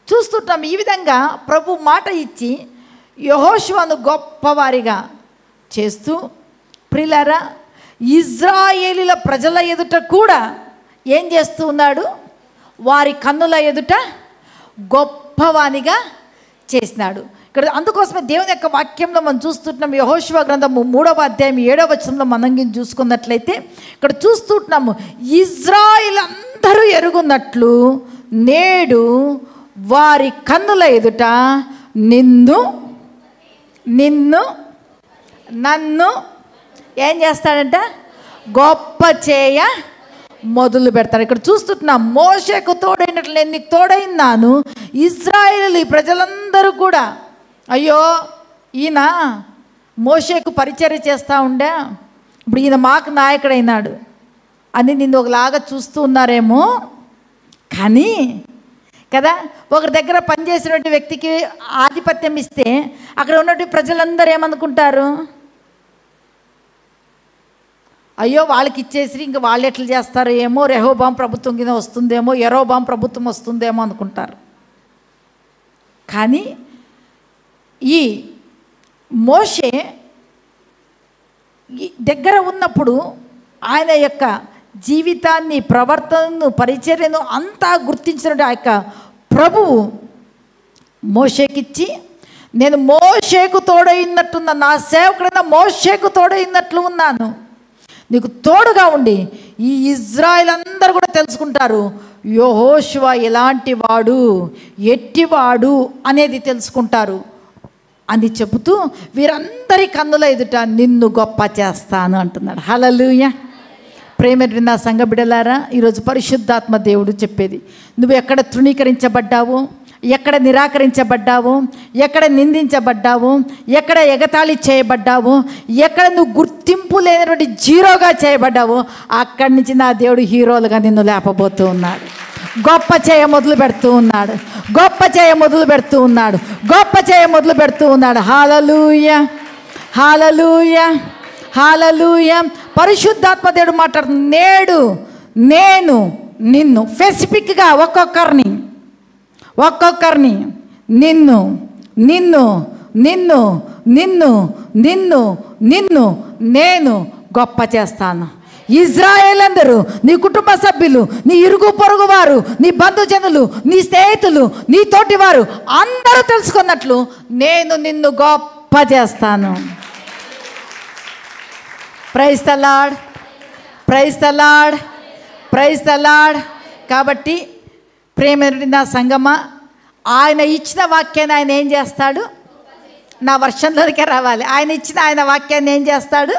చూస్తుంటాం. ఈ విధంగా ప్రభు మాట ఇచ్చి యెహోషువను గొప్పవారిగా చేస్తూ, ప్రియులారా, ఇజ్రాయేలీల ప్రజల ఎదుట కూడా ఏం చేస్తూ ఉన్నాడు? వారి కన్నుల ఎదుట గొప్పవానిగా చేసినాడు. ఇక్కడ అందుకోసమే దేవుని యొక్క వాక్యంలో మనం చూస్తుంటున్నాం. యెహోషువ గ్రంథము 3వ అధ్యాయం 7వ వచనంలో మనం చూసుకున్నట్లయితే ఇక్కడ చూస్తుంటున్నాము, ఇజ్రాయేల్ అందరూ ఎరుగున్నట్లు నేడు వారి కన్నుల ఎదుట నన్ను ఏం చేస్తాడంట? గొప్ప చేయ మొదలు పెడతాడు. ఇక్కడ చూస్తున్నాం, మోషేకు తోడైనట్లు నేను నీకు తోడైనాను. ఇజ్రాయేలు ఈ ప్రజలందరూ కూడా, అయ్యో ఈయన మోషేకు పరిచర్య చేస్తూ ఉండే, ఇప్పుడు ఈయన మాకు నాయకుడైనాడు అని నిన్ను ఒకలాగా చూస్తూ ఉన్నారేమో, కానీ కదా. ఒకరి దగ్గర పనిచేసినటువంటి వ్యక్తికి ఆధిపత్యం ఇస్తే అక్కడ ఉన్నటువంటి ప్రజలందరూ ఏమనుకుంటారు, అయ్యో వాళ్ళకి ఇచ్చేసి ఇంకా వాళ్ళు ఎట్లా చేస్తారు ఏమో, రెహోబాం ప్రభుత్వం కింద వస్తుందేమో, యెరోబాం ప్రభుత్వం వస్తుందేమో అనుకుంటారు. కానీ ఈ మోషే దగ్గర ఉన్నప్పుడు ఆయన యొక్క జీవితాన్ని, ప్రవర్తనను, పరిచర్యను అంతా గుర్తించినట్టు ఆ యొక్క ప్రభువు మోషేకిచ్చి, నేను మోషేకు తోడైనట్టున్నా, నా సేవకుడైన మోషేకు తోడైనట్లు ఉన్నాను, నీకు తోడుగా ఉండి ఈ ఇజ్రాయెల్ అందరూ కూడా తెలుసుకుంటారు యెహోషువ ఎలాంటి వాడు, ఎట్టివాడు అనేది తెలుసుకుంటారు అని చెబుతూ వీరందరి కన్నుల ఎదుట నిన్ను గొప్ప చేస్తాను అంటున్నాడు. హల్లెలూయా. ప్రేమ నా సంఘ బిడ్డలారా, ఈరోజు పరిశుద్ధాత్మ దేవుడు చెప్పేది, నువ్వు ఎక్కడ తృణీకరించబడ్డావు, ఎక్కడ నిరాకరించబడ్డావు, ఎక్కడ నిందించబడ్డావు, ఎక్కడ ఎగతాళి చేయబడ్డావు, ఎక్కడ నువ్వు గుర్తింపు లేనటువంటి జీరోగా చేయబడ్డావు, అక్కడి నుంచి నా దేవుడు హీరోలుగా నిన్ను లేపబోతూ ఉన్నాడు. గొప్ప చేయ మొదలు పెడుతూ ఉన్నాడు, గొప్ప చేయ మొదలు పెడుతూ ఉన్నాడు, గొప్ప చేయ మొదలు పెడుతూ ఉన్నాడు. హల్లెలూయా, హల్లెలూయా, హల్లెలూయా. పరిశుద్ధాత్మ దేవుడు మాట్లాడుతుంది, నేడు నేను నిన్ను స్పెసిఫిక్గా ఒక్కొక్కరిని నిన్ను నిన్ను నిన్ను నిన్ను నిన్ను నిన్ను నేను గొప్ప చేస్తాను. ఇజ్రాయేల్ అందరూ, నీ కుటుంబ సభ్యులు, నీ ఇరుగు పొరుగు వారు, నీ బంధుజనులు, నీ స్నేహితులు, నీ తోటి వారు అందరూ తెలుసుకున్నట్లు నేను నిన్ను గొప్ప చేస్తాను. Praise the lord, praise the lord, praise the lord. కాబట్టి ప్రేమ నా సంగమా, ఆయన ఇచ్చిన వాక్యాన్ని ఆయన ఏం చేస్తాడు? నా వర్షంలోనికే రావాలి. ఆయన ఇచ్చిన ఆయన వాక్యాన్ని ఏం చేస్తాడు?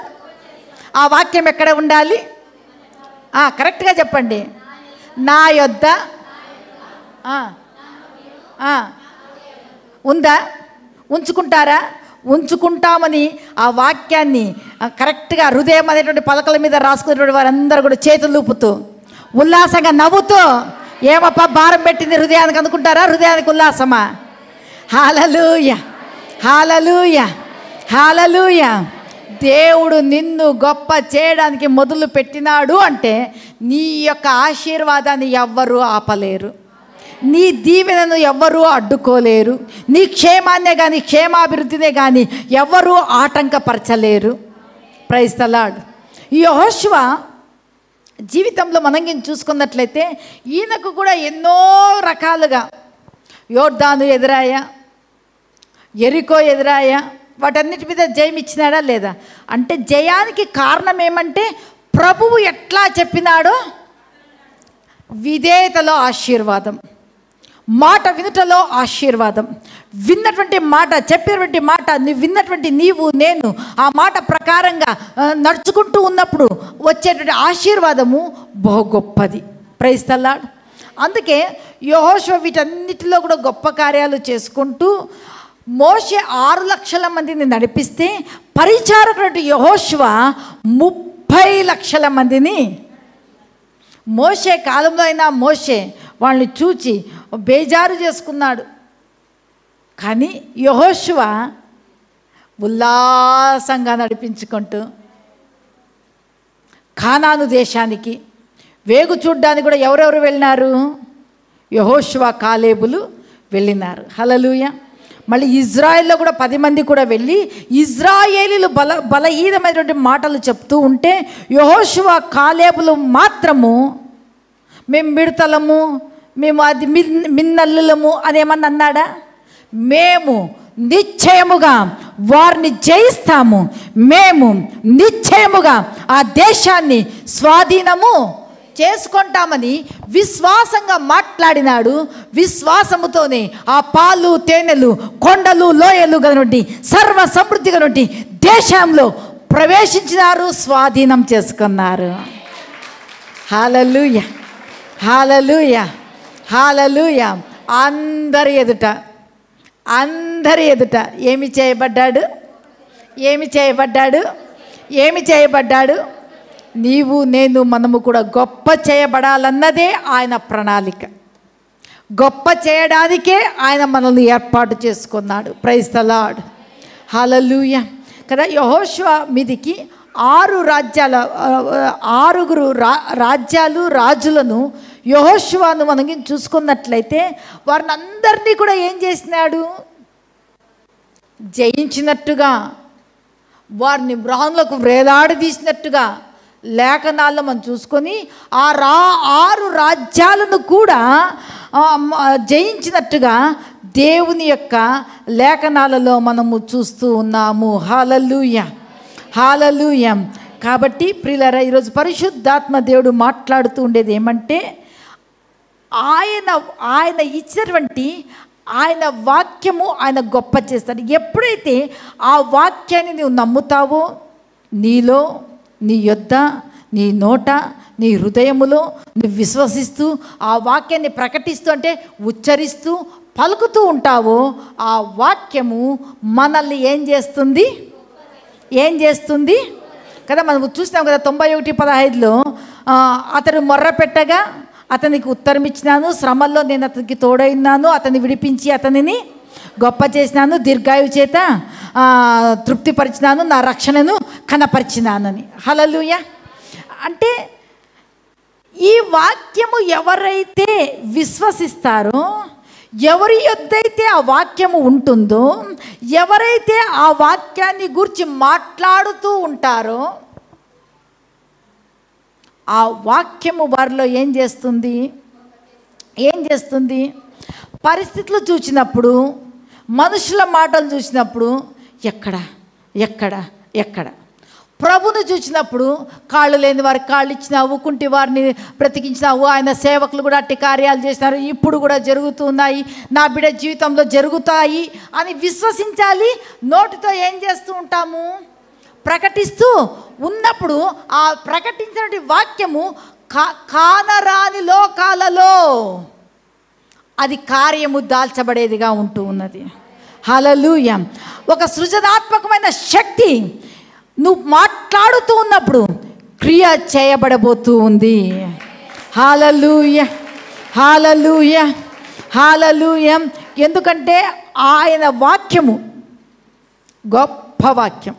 ఆ వాక్యం ఎక్కడ ఉండాలి? కరెక్ట్గా చెప్పండి. నా యొద్ద ఉందా? ఉంచుకుంటారా? ఉంచుకుంటామని ఆ వాక్యాన్ని కరెక్ట్గా హృదయం అనేటువంటి పలకల మీద రాసుకునేటువంటి వారందరూ కూడా చేతులు ఊపుతూ ఉల్లాసంగా నవ్వుతూ, ఏమప్పా భారం పెట్టింది హృదయానికి అనుకుంటారా? హృదయానికి ఉల్లాసమా? హల్లెలూయా, హల్లెలూయా, హల్లెలూయా. దేవుడు నిన్ను గొప్ప చేయడానికి మొదలు పెట్టినాడు అంటే నీ యొక్క ఆశీర్వాదాన్ని ఎవ్వరూ ఆపలేరు, నీ దీవెనను ఎవ్వరూ అడ్డుకోలేరు, నీ క్షేమాన్నే కానీ క్షేమాభివృద్ధినే కానీ ఎవ్వరూ ఆటంకపరచలేరు. Praise the lord. ఈ యెహోషువ జీవితంలో మనం చూసుకున్నట్లయితే ఈయనకు కూడా ఎన్నో రకాలుగా యోర్దాను ఎదురాయ, యెరికో ఎదురాయ, వాటన్నిటి మీద జయం ఇచ్చినాడా లేదా అంటే, జయానికి కారణం ఏమంటే ప్రభువు ఎట్లా చెప్పినాడో విధేయతలో ఆశీర్వాదం, మాట వినుటలో ఆశీర్వాదం. విన్నటువంటి మాట, చెప్పినటువంటి మాట, విన్నటువంటి నీవు నేను ఆ మాట ప్రకారంగా నడుచుకుంటూ ఉన్నప్పుడు వచ్చేటువంటి ఆశీర్వాదము బహు గొప్పది. Praise the lord. అందుకే యెహోషువ వీటన్నిటిలో కూడా గొప్ప కార్యాలు చేసుకుంటూ మోషే 6 లక్షల మందిని నడిపిస్తే పరిచారకుడు యెహోషువ 30 లక్షల మందిని, మోషే కాలంలో అయినా మోషే వాళ్ళని చూచి బేజారు చేసుకున్నాడు. కానీ యెహోషువ ఉల్లాసంగా నడిపించుకుంటూ కానాను దేశానికి వేగు చూడ్డానికి కూడా ఎవరెవరు వెళ్ళినారు? యెహోషువ, కాలేబులు వెళ్ళినారు. హల్లెలూయా. మళ్ళీ ఇజ్రాయెల్లో కూడా 10 మంది కూడా వెళ్ళి ఇజ్రాయేలీలు బలహీనమైనటువంటి మాటలు చెప్తూ ఉంటే యెహోషువ, కాలేబులు మాత్రము మేము మిడతలము, మేము అది మిన్నల్లులము అని ఏమన్నా అన్నాడా? మేము నిశ్చయముగా వారిని జయిస్తాము, మేము నిశ్చయముగా ఆ దేశాన్ని స్వాధీనము చేసుకుంటామని విశ్వాసంగా మాట్లాడినాడు. విశ్వాసముతోనే ఆ పాలు తేనెలు, కొండలు లోయలు గనుండి సర్వ సమృద్ధి గనుండి దేశంలో ప్రవేశించినారు, స్వాధీనం చేసుకున్నారు. హల్లెలూయా, హల్లెలూయా, హల్లెలూయా. అందరి ఎదుట ఏమి చేయబడ్డాడు? ఏమి చేయబడ్డాడు? ఏమి చేయబడ్డాడు? నీవు నేను మనము కూడా గొప్ప చేయబడాలన్నదే ఆయన ప్రణాళిక. గొప్ప చేయడానికే ఆయన మనల్ని ఏర్పాటు చేసుకున్నాడు. Praise the Lord. హల్లెలూయా కదా. యెహోషువ మీదికి 6 రాజ్యాలు రాజులను యెహోషువను మనం చూసుకున్నట్లయితే వారిని అందరినీ కూడా ఏం చేసినాడు? జయించినట్టుగా, వారిని మ్రాన్లకు వేలాడదీసినట్టుగా లేఖనాల్లో మనం చూసుకొని ఆ 6 రాజ్యాలను కూడా జయించినట్టుగా దేవుని యొక్క లేఖనాలలో మనము చూస్తూ ఉన్నాము. హల్లెలూయా, హల్లెలూయా. కాబట్టి ప్రియులారా, ఈరోజు పరిశుద్ధాత్మ దేవుడు మాట్లాడుతూ ఉండేది ఏమంటే, ఆయన ఇచ్చినటువంటి ఆయన వాక్యము ఆయన గొప్ప చేస్తాడు. ఎప్పుడైతే ఆ వాక్యాన్ని నువ్వు నమ్ముతావో, నీలో, నీ యొద్ద, నీ నోట, నీ హృదయములో నువ్వు విశ్వసిస్తూ ఆ వాక్యాన్ని ప్రకటిస్తూ, అంటే ఉచ్చరిస్తూ పలుకుతూ ఉంటావో, ఆ వాక్యము మనల్ని ఏం చేస్తుంది కదా. మనం చూసినాం కదా 91:15లో, అతడు మొర్ర పెట్టగా అతనికి ఉత్తరం ఇచ్చినాను, శ్రమల్లో నేను అతనికి తోడైనాను, అతన్ని విడిపించి అతనిని గొప్ప చేసినాను, దీర్ఘాయువు చేత తృప్తిపరిచినాను, నా రక్షణను కనపరిచినానని. హల్లెలూయా. అంటే ఈ వాక్యము ఎవరైతే విశ్వసిస్తారో, ఎవరి యొద్దైతే ఆ వాక్యము ఉంటుందో, ఎవరైతే ఆ వాక్యాన్ని గురించి మాట్లాడుతూ ఉంటారో, ఆ వాక్యము వారిలో ఏం చేస్తుంది? పరిస్థితులు చూసినప్పుడు, మనుషుల మాటలు చూసినప్పుడు ఎక్కడ ప్రభును చూసినప్పుడు, కాళ్ళు లేని వారికి కాళ్ళు ఇచ్చినావు, కుంటి వారిని బ్రతికించినావు, ఆయన సేవకులు కూడా అట్టి కార్యాలు చేసినారు, ఇప్పుడు కూడా జరుగుతున్నాయి, నా బిడ్డ జీవితంలో జరుగుతాయి అని విశ్వసించాలి. నోటితో ఏం చేస్తూ ఉంటాము? ప్రకటిస్తూ ఉన్నప్పుడు ఆ ప్రకటించిన వాక్యము కానరాని లోకాలలో అది కార్యము దాల్చబడేదిగా ఉంటూ ఉన్నది. హల్లెలూయా. ఒక సృజనాత్మకమైన శక్తి నువ్వు మాట్లాడుతూ ఉన్నప్పుడు క్రియ చేయబడబోతూ ఉంది. హల్లెలూయా, హల్లెలూయా, హల్లెలూయా. ఎందుకంటే ఆయన వాక్యము గొప్ప వాక్యం.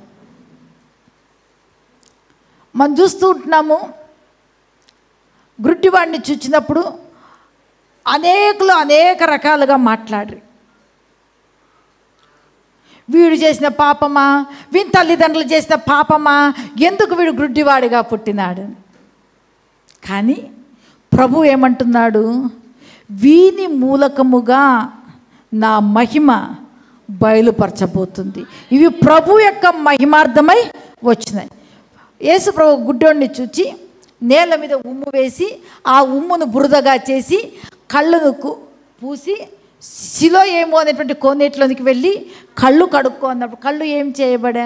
మనం చూస్తూ ఉంటున్నాము, గుడ్డివాడిని చూచినప్పుడు అనేక రకాలుగా మాట్లాడరు. వీడు చేసిన పాపమా, వీని తల్లిదండ్రులు చేసిన పాపమా, ఎందుకు వీడు గుడ్డివాడిగా పుట్టినాడు? కానీ ప్రభు ఏమంటున్నాడు? వీని మూలకముగా నా మహిమ బయలుపరచబోతుంది. ఇవి ప్రభు యొక్క మహిమార్థమై వచ్చినాయి. యేసు ప్రభు గుడ్డోడిని చూచి నేల మీద ఉమ్ము వేసి, ఆ ఉమ్మును బురదగా చేసి, కళ్ళను పూసి, శిలో ఏమో అనేటువంటి కోనేటిలోనికి వెళ్ళి కళ్ళు కడుక్కో అన్నప్పుడు కళ్ళు ఏం చేయబడా?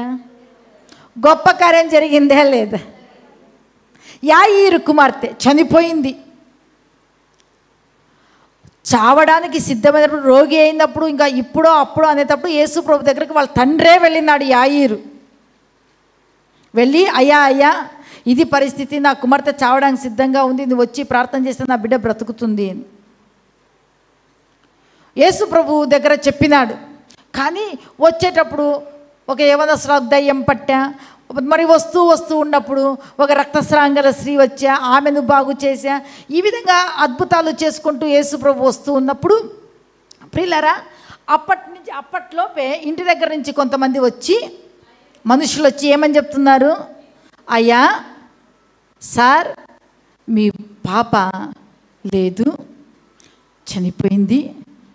గొప్ప కార్యం జరిగిందే లేదా? యాయీరు కుమార్తె చనిపోయింది. చావడానికి సిద్ధమైనప్పుడు, రోగి అయినప్పుడు, ఇంకా ఇప్పుడో అప్పుడో అనేటప్పుడు యేసు ప్రభు దగ్గరికి వాళ్ళ తండ్రే వెళ్ళినాడు. యాయీరు వెళ్ళి, అయ్యా ఇది పరిస్థితి, నా కుమార్తె చావడానికి సిద్ధంగా ఉంది, నువ్వు వచ్చి ప్రార్థన చేస్తే నా బిడ్డ బ్రతుకుతుంది అని యేసు ప్రభు దగ్గర చెప్పినాడు. కానీ వచ్చేటప్పుడు ఒక యవనస్తురాలు దయ్యం పట్టా, మరి వస్తూ ఉన్నప్పుడు ఒక రక్తస్రావం స్త్రీ వచ్చా, ఆమెను బాగు చేశా. ఈ విధంగా అద్భుతాలు చేసుకుంటూ యేసు ప్రభు వస్తూ ఉన్నప్పుడు, ప్రియులారా, అప్పట్లోపే ఇంటి దగ్గర నుంచి కొంతమంది మనుషులు వచ్చి ఏమని చెప్తున్నారు? అయ్యా సార్, మీ పాప లేదు, చనిపోయింది,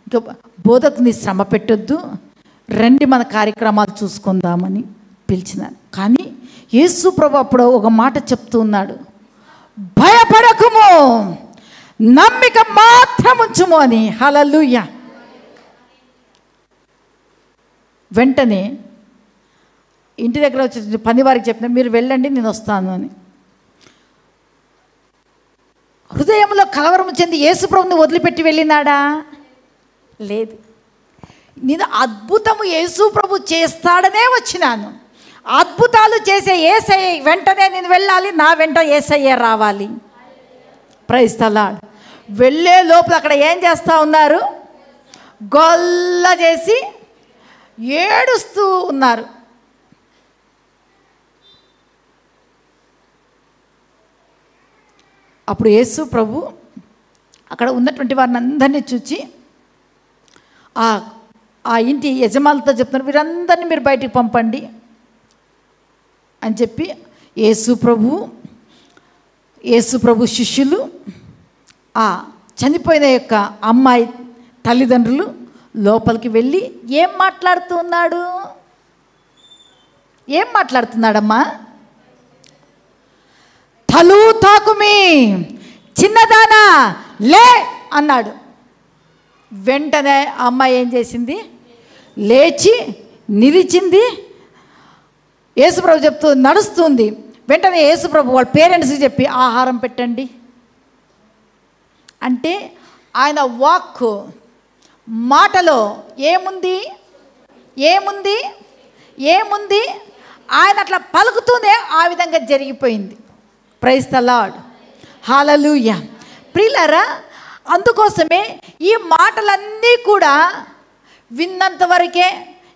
ఇంకా బోధకుని శ్రమ పెట్టొద్దు, రండి మన కార్యక్రమాలు చూసుకుందామని పిలిచినాను. కానీ యేసు ప్రభు అప్పుడు ఒక మాట చెప్తూ ఉన్నాడు, భయపడకుము, నమ్మిక మాత్రం ఉంచుము అని. హల్లెలూయా. వెంటనే ఇంటి దగ్గర వచ్చి పని వారికి చెప్పిన, మీరు వెళ్ళండి, నేను వస్తాను అని. హృదయంలో కలవరం చెంది యేసు ప్రభుని వదిలిపెట్టి వెళ్ళినాడా? లేదు. నేను అద్భుతము యేసు ప్రభు చేస్తాడనే వచ్చినాను. అద్భుతాలు చేసే యేసయ్య వెంటనే నేను వెళ్ళాలి, నా వెంట యేసయ్య రావాలి. Praise the lord. వెళ్ళే లోపల అక్కడ ఏం చేస్తూ ఉన్నారు? గొల్ల చేసి ఏడుస్తూ ఉన్నారు. అప్పుడు యేసు ప్రభు అక్కడ ఉన్నటువంటి వారిని అందరినీ చూచి ఆ ఇంటి యజమానులతో చెప్తున్నారు, వీరందరినీ మీరు బయటికి పంపండి అని చెప్పి యేసు ప్రభు శిష్యులు, ఆ చనిపోయిన యొక్క అమ్మాయి తల్లిదండ్రులు లోపలికి వెళ్ళి ఏం మాట్లాడుతున్నాడమ్మా? తలు తాకుమి, చిన్నదానా లే అన్నాడు. వెంటనే అమ్మాయి ఏం చేసింది? లేచి నిలిచింది. యేసుప్రభు చెప్తూ నడుస్తుంది. వెంటనే యేసుప్రభు వాళ్ళ పేరెంట్స్కి చెప్పి ఆహారం పెట్టండి అంటే, ఆయన వాక్ మాటలో ఏముంది? ఆయన అట్లా పలుకుతూనే ఆ విధంగా జరిగిపోయింది. Praise the Lord, hallelujah. ప్రియులారా, అందుకోసమే ఈ మాటలన్నీ కూడా విన్నంత వరకే,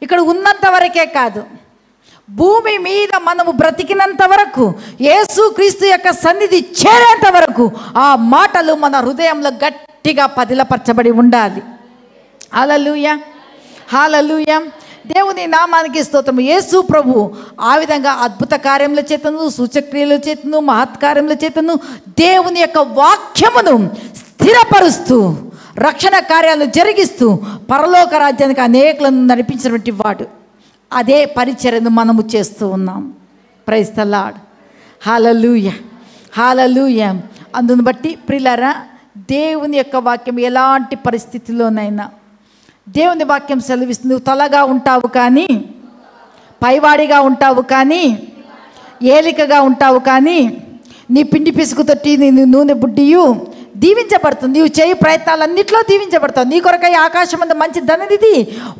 ఇక్కడ ఉన్నంత వరకే కాదు, భూమి మీద మనము బ్రతికినంత వరకు, యేసుక్రీస్తు యొక్క సన్నిధి చేరేంత వరకు ఆ మాటలు మన హృదయంలో గట్టిగా పదిలపరచబడి ఉండాలి. హల్లెలూయా, హల్లెలూయా. దేవుని నామానికి స్తోత్రం. యేసు ప్రభు ఆ విధంగా అద్భుత కార్యముల చేతను, సూచక్రియల చేతను, మహత్కార్యముల చేతను దేవుని యొక్క వాక్యమును స్థిరపరుస్తూ, రక్షణ కార్యాలను జరిగిస్తూ పరలోక రాజ్యానికి అనేకులను నడిపించినటువంటి వాడు. అదే పరిచర్యను మనము చేస్తూ ఉన్నాం. ప్రైజ్ ద లార్డ్, హల్లెలూయా, హల్లెలూయా. అందును బట్టి ప్రియులారా, దేవుని యొక్క వాక్యం ఎలాంటి పరిస్థితిలోనైనా, దేవుని వాక్యం సెలవిస్తుంది, నువ్వు తలగా ఉంటావు కానీ, పైవాడిగా ఉంటావు కానీ, ఏలికగా ఉంటావు కానీ, నీ పిండి పిసుకు తొట్టి నీ నూనె బుడ్డియు దీవించబడుతుంది. నీవు చేయి ప్రయత్నాలన్నింటిలో దీవించబడతావు. నీ కొరకై ఆకాశం అంత మంచి ధననిధి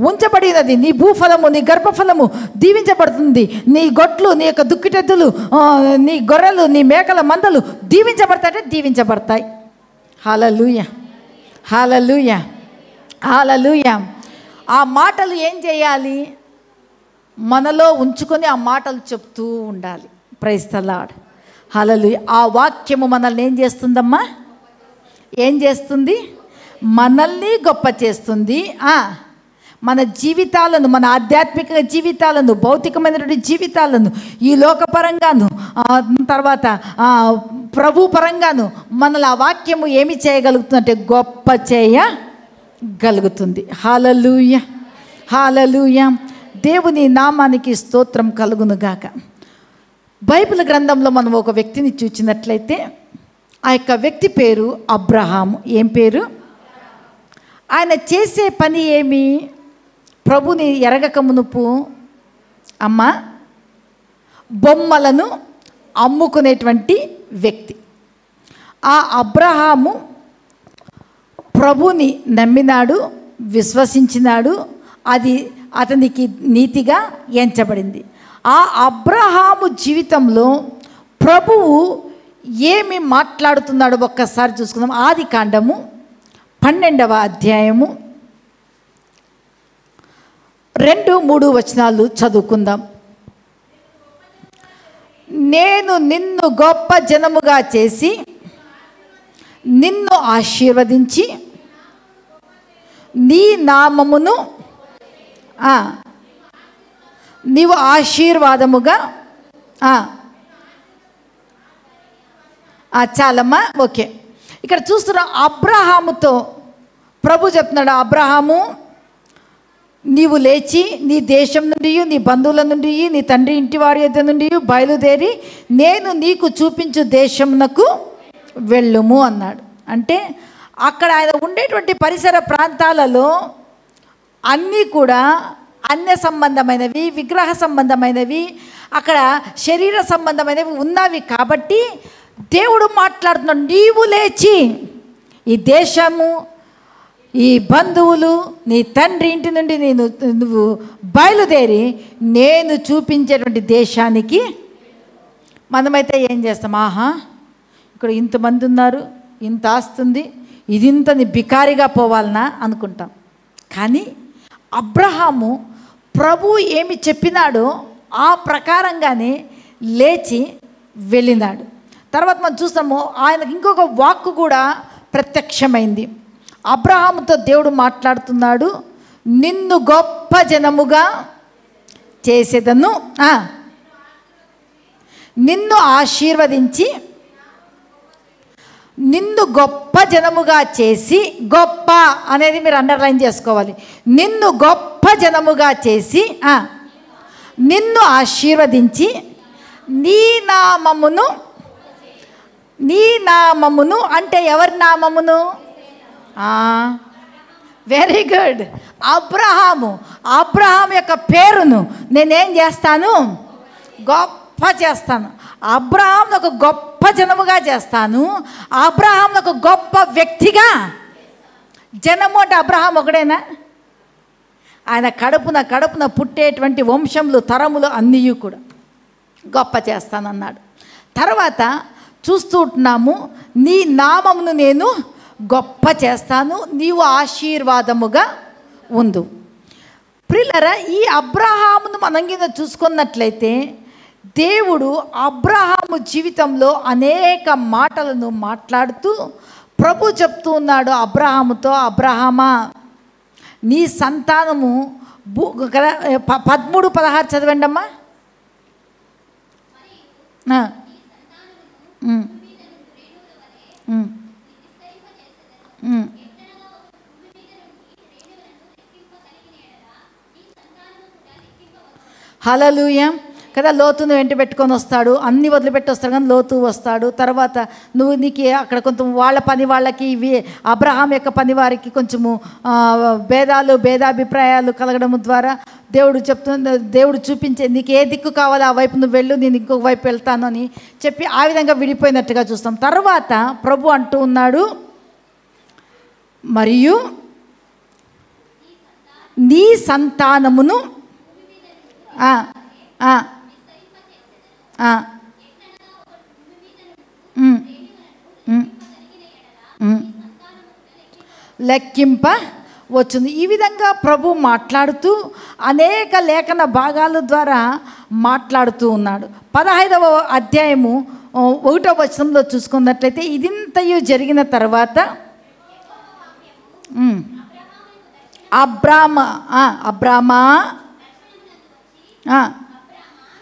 ఉంచబడినది. నీ భూఫలము, నీ గర్భఫలము దీవించబడుతుంది. నీ గొట్లు, నీ యొక్క దుక్కిటెద్దులు, నీ గొర్రెలు, నీ మేకల మందలు దీవించబడతాయి. హల్లెలూయా, హల్లెలూయా, హల్లెలూయా. ఆ మాటలు ఏం చేయాలి? మనలో ఉంచుకొని ఆ మాటలు చెప్తూ ఉండాలి. ప్రైజ్ ద లార్డ్, హల్లెలూయా. ఆ వాక్యము మనల్ని ఏం చేస్తుందమ్మా? ఏం చేస్తుంది? మనల్ని గొప్ప చేస్తుంది. మన జీవితాలను, మన ఆధ్యాత్మిక జీవితాలను, భౌతికమైనటువంటి జీవితాలను, ఈ లోకపరంగాను, తర్వాత ప్రభు పరంగాను మనల్ని ఆ వాక్యము ఏమి చేయగలుగుతుందంటే గొప్ప చేయగలుగుతుంది. హల్లెలూయా, హల్లెలూయా. దేవుని నామానికి స్తోత్రం కలుగునుగాక. బైబిల్ గ్రంథంలో మనం ఒక వ్యక్తిని చూసినట్లయితే ఆ యొక్క వ్యక్తి పేరు అబ్రహాము. ఏం పేరు? ఆయన చేసే పని ఏమి? ప్రభుని ఎరగక మునుపు బొమ్మలను అమ్ముకునేటువంటి వ్యక్తి. ఆ అబ్రహాము ప్రభుని నమ్మినాడు, విశ్వసించినాడు, అది అతనికి నీతిగా ఎంచబడింది. ఆ అబ్రహాము జీవితంలో ప్రభువు ఏమి మాట్లాడుతున్నాడు ఒక్కసారి చూసుకుందాం. ఆదికాండము 12వ అధ్యాయము 2-3 వచనాలు చదువుకుందాం. నేను నిన్ను గొప్ప జనముగా చేసి నిన్ను ఆశీర్వదించి నీ నామమును నీవు ఆశీర్వాదముగా చాలమ్మా, ఓకే. ఇక్కడ చూస్తున్న అబ్రహాముతో ప్రభు చెప్తున్నాడు, అబ్రహాము నీవు లేచి నీ దేశం నుండి, నీ బంధువుల నుండి, నీ తండ్రి ఇంటి వారి యొద్ద నుండి బయలుదేరి నేను నీకు చూపించు దేశమునకు వెళ్ళుము అన్నాడు. అంటే అక్కడ ఆయన ఉండేటువంటి పరిసర ప్రాంతాలలో అన్నీ కూడా అన్య సంబంధమైనవి, విగ్రహ సంబంధమైనవి, అక్కడ శరీర సంబంధమైనవి ఉన్నవి. కాబట్టి దేవుడు మాట్లాడుతున్నాడు, నీవు లేచి ఈ దేశము, ఈ బంధువులు, నీ తండ్రి ఇంటి నుండి నువ్వు బయలుదేరి నేను చూపించేటువంటి దేశానికి. మనమైతే ఏం చేస్తాం? ఇక్కడ ఇంతమంది ఉన్నారు, ఇంత ఆస్తుంది, ఇదింతని బికారిగా పోవాలనా అనుకుంటాం. కానీ అబ్రహాము ప్రభు ఏమి చెప్పినాడో ఆ ప్రకారంగానే లేచి వెళ్ళినాడు. తర్వాత మనం చూస్తాము ఆయనకు ఇంకొక వాక్కు కూడా ప్రత్యక్షమైంది. అబ్రహాముతో దేవుడు మాట్లాడుతున్నాడు, నిన్ను గొప్ప జనముగా చేసేదను, నిన్ను ఆశీర్వదించి నిన్ను గొప్ప జనముగా చేసి, గొప్ప అనేది మీరు అండర్లైన్ చేసుకోవాలి, నిన్ను గొప్ప జనముగా చేసి నిన్ను ఆశీర్వదించి నీ నామమును అంటే ఎవరి నామమును? Very good. అబ్రహాము యొక్క పేరును నేనేం చేస్తాను? గొప్ప చేస్తాను. అబ్రహాంను ఒక గొప్ప జనముగా చేస్తాను. అబ్రహాంను ఒక గొప్ప వ్యక్తిగా. జనము అంటే అబ్రహాం ఒకడేనా? ఆయన కడుపున పుట్టేటువంటి వంశములు, తరములు అన్నీ కూడా గొప్ప చేస్తానన్నాడు. తర్వాత చూస్తూ ఉంటున్నాము, నీ నామమును నేను గొప్ప చేస్తాను, నీవు ఆశీర్వాదముగా ఉండు. ప్రియులారా, ఈ అబ్రహామును మనం కింద చూసుకున్నట్లయితే దేవుడు అబ్రహాము జీవితంలో అనేక మాటలను మాట్లాడుతూ ప్రభు చెప్తూ ఉన్నాడు అబ్రహాముతో, అబ్రహామా నీ సంతానము 13:16 చదవండి అమ్మా. హల్లెలూయా కదా. లోతును వెంట పెట్టుకొని వస్తాడు, అన్నీ వదిలిపెట్టి వస్తాడు, కానీ లోతు వస్తాడు. తర్వాత నీకు అక్కడ కొంచెం వాళ్ళ పని వాళ్ళకి, ఇవి అబ్రహాం యొక్క పని వారికి కొంచెము భేదాభిప్రాయాలు కలగడం ద్వారా దేవుడు చూపించే నీకు ఏ దిక్కు కావాలో ఆ వైపు నువ్వు వెళ్ళు, నేను ఇంకొక వైపు వెళ్తాను అని చెప్పి ఆ విధంగా విడిపోయినట్టుగా చూస్తాం. తర్వాత ప్రభు అంటూ ఉన్నాడు, మరియు నీ సంతానమును లెక్కింప వచ్చును. ఈ విధంగా ప్రభు మాట్లాడుతూ అనేక లేఖన భాగాల ద్వారా మాట్లాడుతూ ఉన్నాడు. 15వ అధ్యాయము 1వ వచనంలో చూసుకున్నట్లయితే, ఇదింతయు జరిగిన తర్వాత అబ్రామా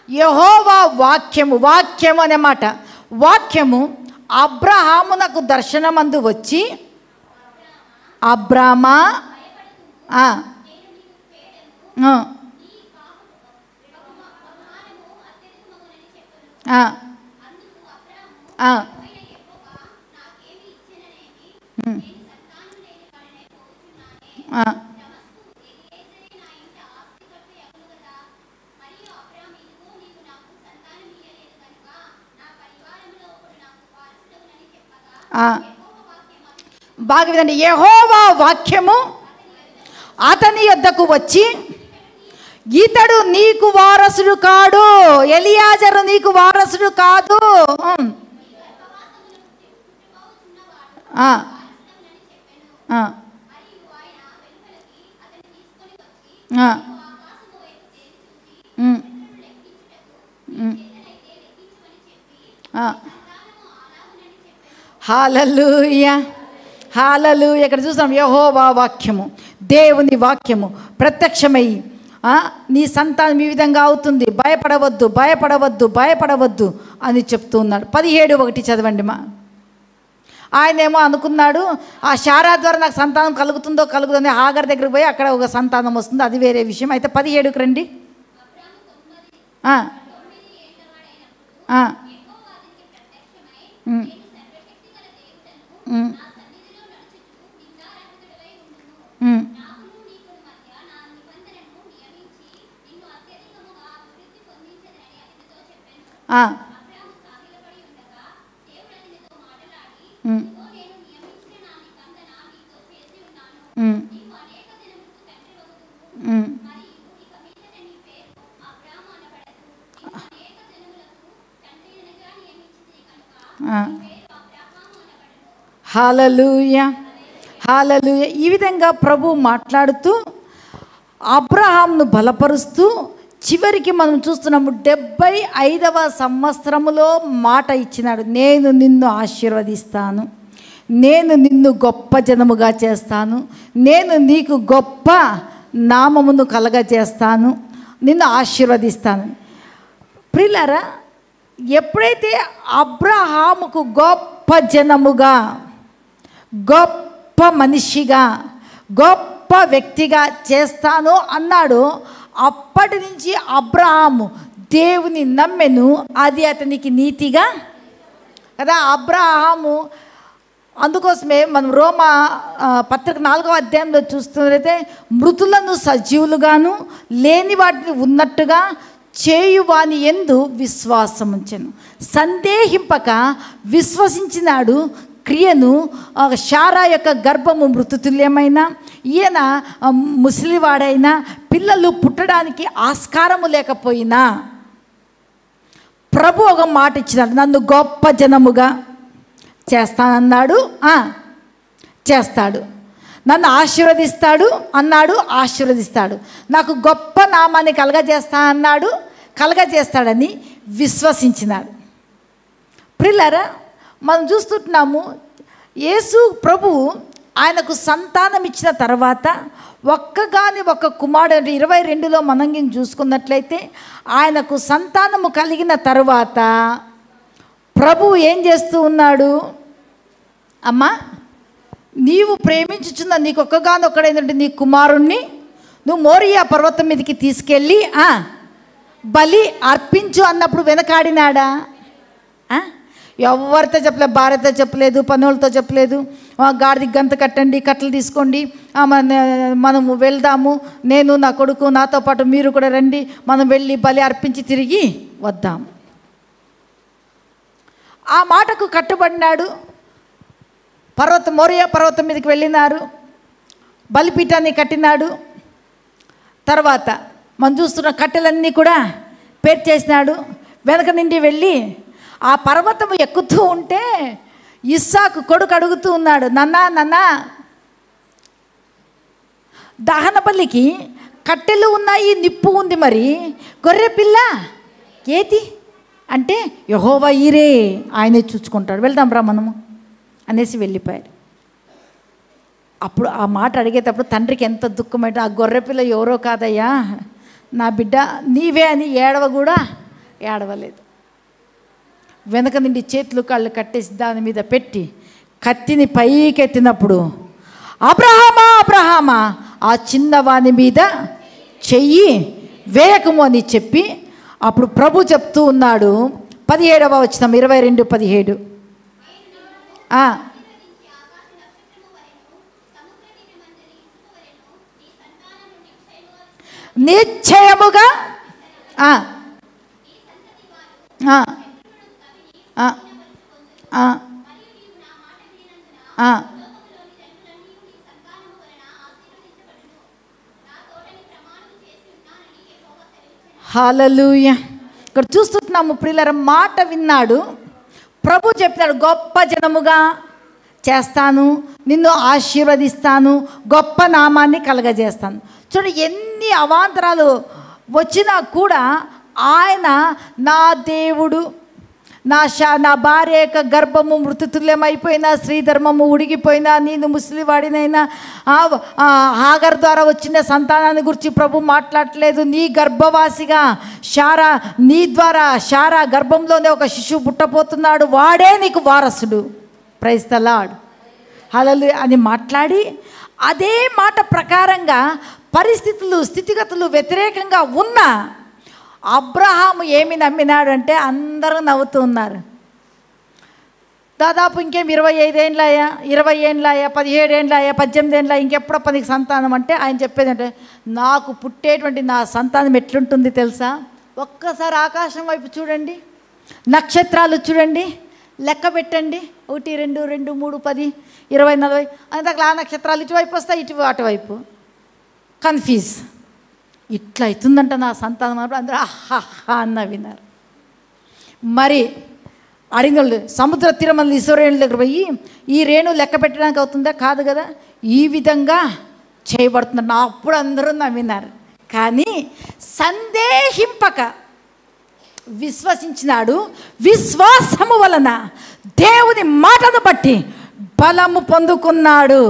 యెహోవా వాక్యము అనే మాట, వాక్యము అబ్రహామునకు దర్శనమందు వచ్చి, అబ్రామా బాగా వినండి. యెహోవా వాక్యము అతని యొద్దకు వచ్చి, ఇతడు నీకు వారసుడు కాడు, ఎలియాజరు నీకు వారసుడు కాదు, హల్లెలూయా. ఇక్కడ చూస్తాం యెహోవా వాక్యము, దేవుని వాక్యము ప్రత్యక్షమై నీ సంతానం ఈ విధంగా అవుతుంది, భయపడవద్దు అని చెప్తూ ఉన్నాడు. 17:1 చదవండి మా. ఆయనేమో అనుకున్నాడు ఆ శారా ద్వారా నాకు సంతానం కలుగుతుందని హాగర్ దగ్గరికి పోయి అక్కడ ఒక సంతానం వస్తుంది, అది వేరే విషయం. అయితే 17కి రండి. హల్లెలూయా. హల్లెలూయా. ఈ విధంగా ప్రభు మాట్లాడుతూ అబ్రహామును బలపరుస్తూ చివరికి మనం చూస్తున్నాము 75వ సంవత్సరములో మాట ఇచ్చినాడు, నేను నిన్ను ఆశీర్వదిస్తాను, నేను నిన్ను గొప్ప జనముగా చేస్తాను, నేను నీకు గొప్ప నామమును కలగజేస్తాను, నిన్ను ఆశీర్వదిస్తాను. ప్రియులారా, ఎప్పుడైతే అబ్రహాముకు గొప్ప జనముగా, గొప్ప మనిషిగా, గొప్ప వ్యక్తిగా చేస్తాను అన్నాడో అప్పటి నుంచి అబ్రహాము దేవుని నమ్మెను, అది అతనికి నీతిగా కదా. అబ్రహాము అందుకోసమే మనం రోమా పత్రిక 4వ అధ్యాయంలో చూస్తున్నట్లయితే మృతులను సజీవులుగాను లేని వాటిని ఉన్నట్టుగా చేయువాని యందు విశ్వాసం ఉంచెను, సందేహింపక విశ్వసించినాడు. క్రియను శారా యొక్క గర్భము మృతుతుల్యమైన, ఈయన ముసలివాడైనా పిల్లలు పుట్టడానికి ఆస్కారము లేకపోయినా ప్రభు ఒక మాట ఇచ్చినాడు, నన్ను గొప్ప జనముగా చేస్తానన్నాడు, చేస్తాడు. నన్ను ఆశీర్వదిస్తాడు అన్నాడు, ఆశీర్వదిస్తాడు. నాకు గొప్ప నామాన్ని కలగజేస్తా అన్నాడు, కలగజేస్తాడని విశ్వసించినాడు. ప్రియులారా, మనం చూస్తుంటున్నాము యేసు ప్రభు ఆయనకు సంతానం ఇచ్చిన తర్వాత ఒక్క కుమారుడు 22లో మనం చూసుకున్నట్లయితే ఆయనకు సంతానము కలిగిన తర్వాత ప్రభు ఏం చేస్తూ ఉన్నాడు, అమ్మా నీవు ప్రేమించుచున్న నీకు ఒక్కగానొక్కడైనటువంటి నీ కుమారుణ్ణి నువ్వు మోరియా పర్వతం మీదకి తీసుకెళ్ళి బలి అర్పించు అన్నప్పుడు వెనకాడినాడా? ఎవరితో చెప్పలేదు, భార్యతో చెప్పలేదు, పనులతో చెప్పలేదు, గాడికి గంత కట్టండి, కట్టలు తీసుకోండి, మనము వెళ్దాము, నేను నా కొడుకు నాతో పాటు మీరు కూడా రండి, మనం వెళ్ళి బలి అర్పించి తిరిగి వద్దాం. ఆ మాటకు కట్టుబడినాడు. మోరియా పర్వతం మీదకి వెళ్ళినారు, బలిపీఠాన్ని కట్టినాడు. తర్వాత మనం చూస్తున్న కట్టెలన్నీ కూడా పేర్చేసినాడు. వెనక నుండి వెళ్ళి ఆ పర్వతం ఎక్కుతూ ఉంటే ఇస్సాకు కొడుకు అడుగుతూ ఉన్నాడు, నాన్నా దహన బలికి కట్టెలు ఉన్నాయి, నిప్పు ఉంది, మరి గొర్రె పిల్ల ఏది అంటే యెహోవా ఈరే, ఆయనే చూసుకుంటాడు, వెళ్దాం రా మనము అనేసి వెళ్ళిపోయారు. అప్పుడు ఆ మాట అడిగేటప్పుడు తండ్రికి ఎంత దుఃఖమైతే, ఆ గొర్రెపిల్ల ఎవరో కాదయ్యా నా బిడ్డ నీవే అని ఏడవలేదు. వెనక నుండి చేతులు కాళ్ళు కట్టేసి దాని మీద పెట్టి కత్తిని పైకెత్తినప్పుడు అబ్రహామా ఆ చిన్నవాని మీద చెయ్యి వేయకము అని చెప్పి అప్పుడు ప్రభు చెప్తూ ఉన్నాడు. 17వ వచనం 22:17 నిశ్చయముగా హల్లెలూయా. ఇక్కడ చూస్తున్నాము ప్రియులారా, మాట విన్నాడు. ప్రభు చెప్పినాడు, గొప్ప జనముగా చేస్తాను, నిన్ను ఆశీర్వదిస్తాను, గొప్ప నామాన్ని కలగజేస్తాను. చూడండి, ఎన్ని అవాంతరాలు వచ్చినా కూడా ఆయన నా దేవుడు, నా భార్య యొక్క గర్భము మృతుతుల్యమైపోయినా, స్త్రీ ధర్మము ఉడిగిపోయినా, నేను ముసలివాడినైనా, హాగర్ ద్వారా వచ్చిన సంతానాన్ని గురించి ప్రభు మాట్లాడలేదు. నీ గర్భవాసిగా నీ ద్వారా శారా గర్భంలోనే ఒక శిశువు పుట్టబోతున్నాడు, వాడే నీకు వారసుడు. ప్రైజ్ ద లార్డ్, హల్లెలూయా అని మాట్లాడి, అదే మాట ప్రకారంగా స్థితిగతులు వ్యతిరేకంగా ఉన్న అబ్రహాము ఏమి నమ్మినాడు అంటే అందరూ నవ్వుతూ ఉన్నారు. దాదాపు ఇంకేం 25 ఏండ్లాయా, 20 ఏండ్లాయా, 17 ఏండ్లాయా, 18 ఏండ్లా, ఇంకెప్పుడో 10 సంతానం అంటే ఆయన చెప్పేది అంటే, నాకు పుట్టేటువంటి నా సంతానం ఎట్లుంటుంది తెలుసా? ఒక్కసారి ఆకాశం వైపు చూడండి, నక్షత్రాలు చూడండి, లెక్క పెట్టండి, 1 2 2 3 10 20 40 అంతకు ఆ నక్షత్రాలు ఇటువైపు వస్తాయి, అటువైపు కన్ఫ్యూజ్. ఇట్లా అవుతుందంట నా సంతానం. అందరూ ఆహా అన్న విన్నారు. మరి అడిగినోళ్ళు సముద్ర తీరమంది ఇశ్వరేణుల దగ్గర పోయి ఈ రేణు లెక్క పెట్టడానికి అవుతుందా? కాదు కదా. ఈ విధంగా చేయబడుతున్నారు. అప్పుడు అందరూ నమ్మినారు. కానీ సందేహింపక విశ్వసించినాడు. విశ్వాసము వలన దేవుని మాటను బట్టి బలము పొందుకున్నాడు.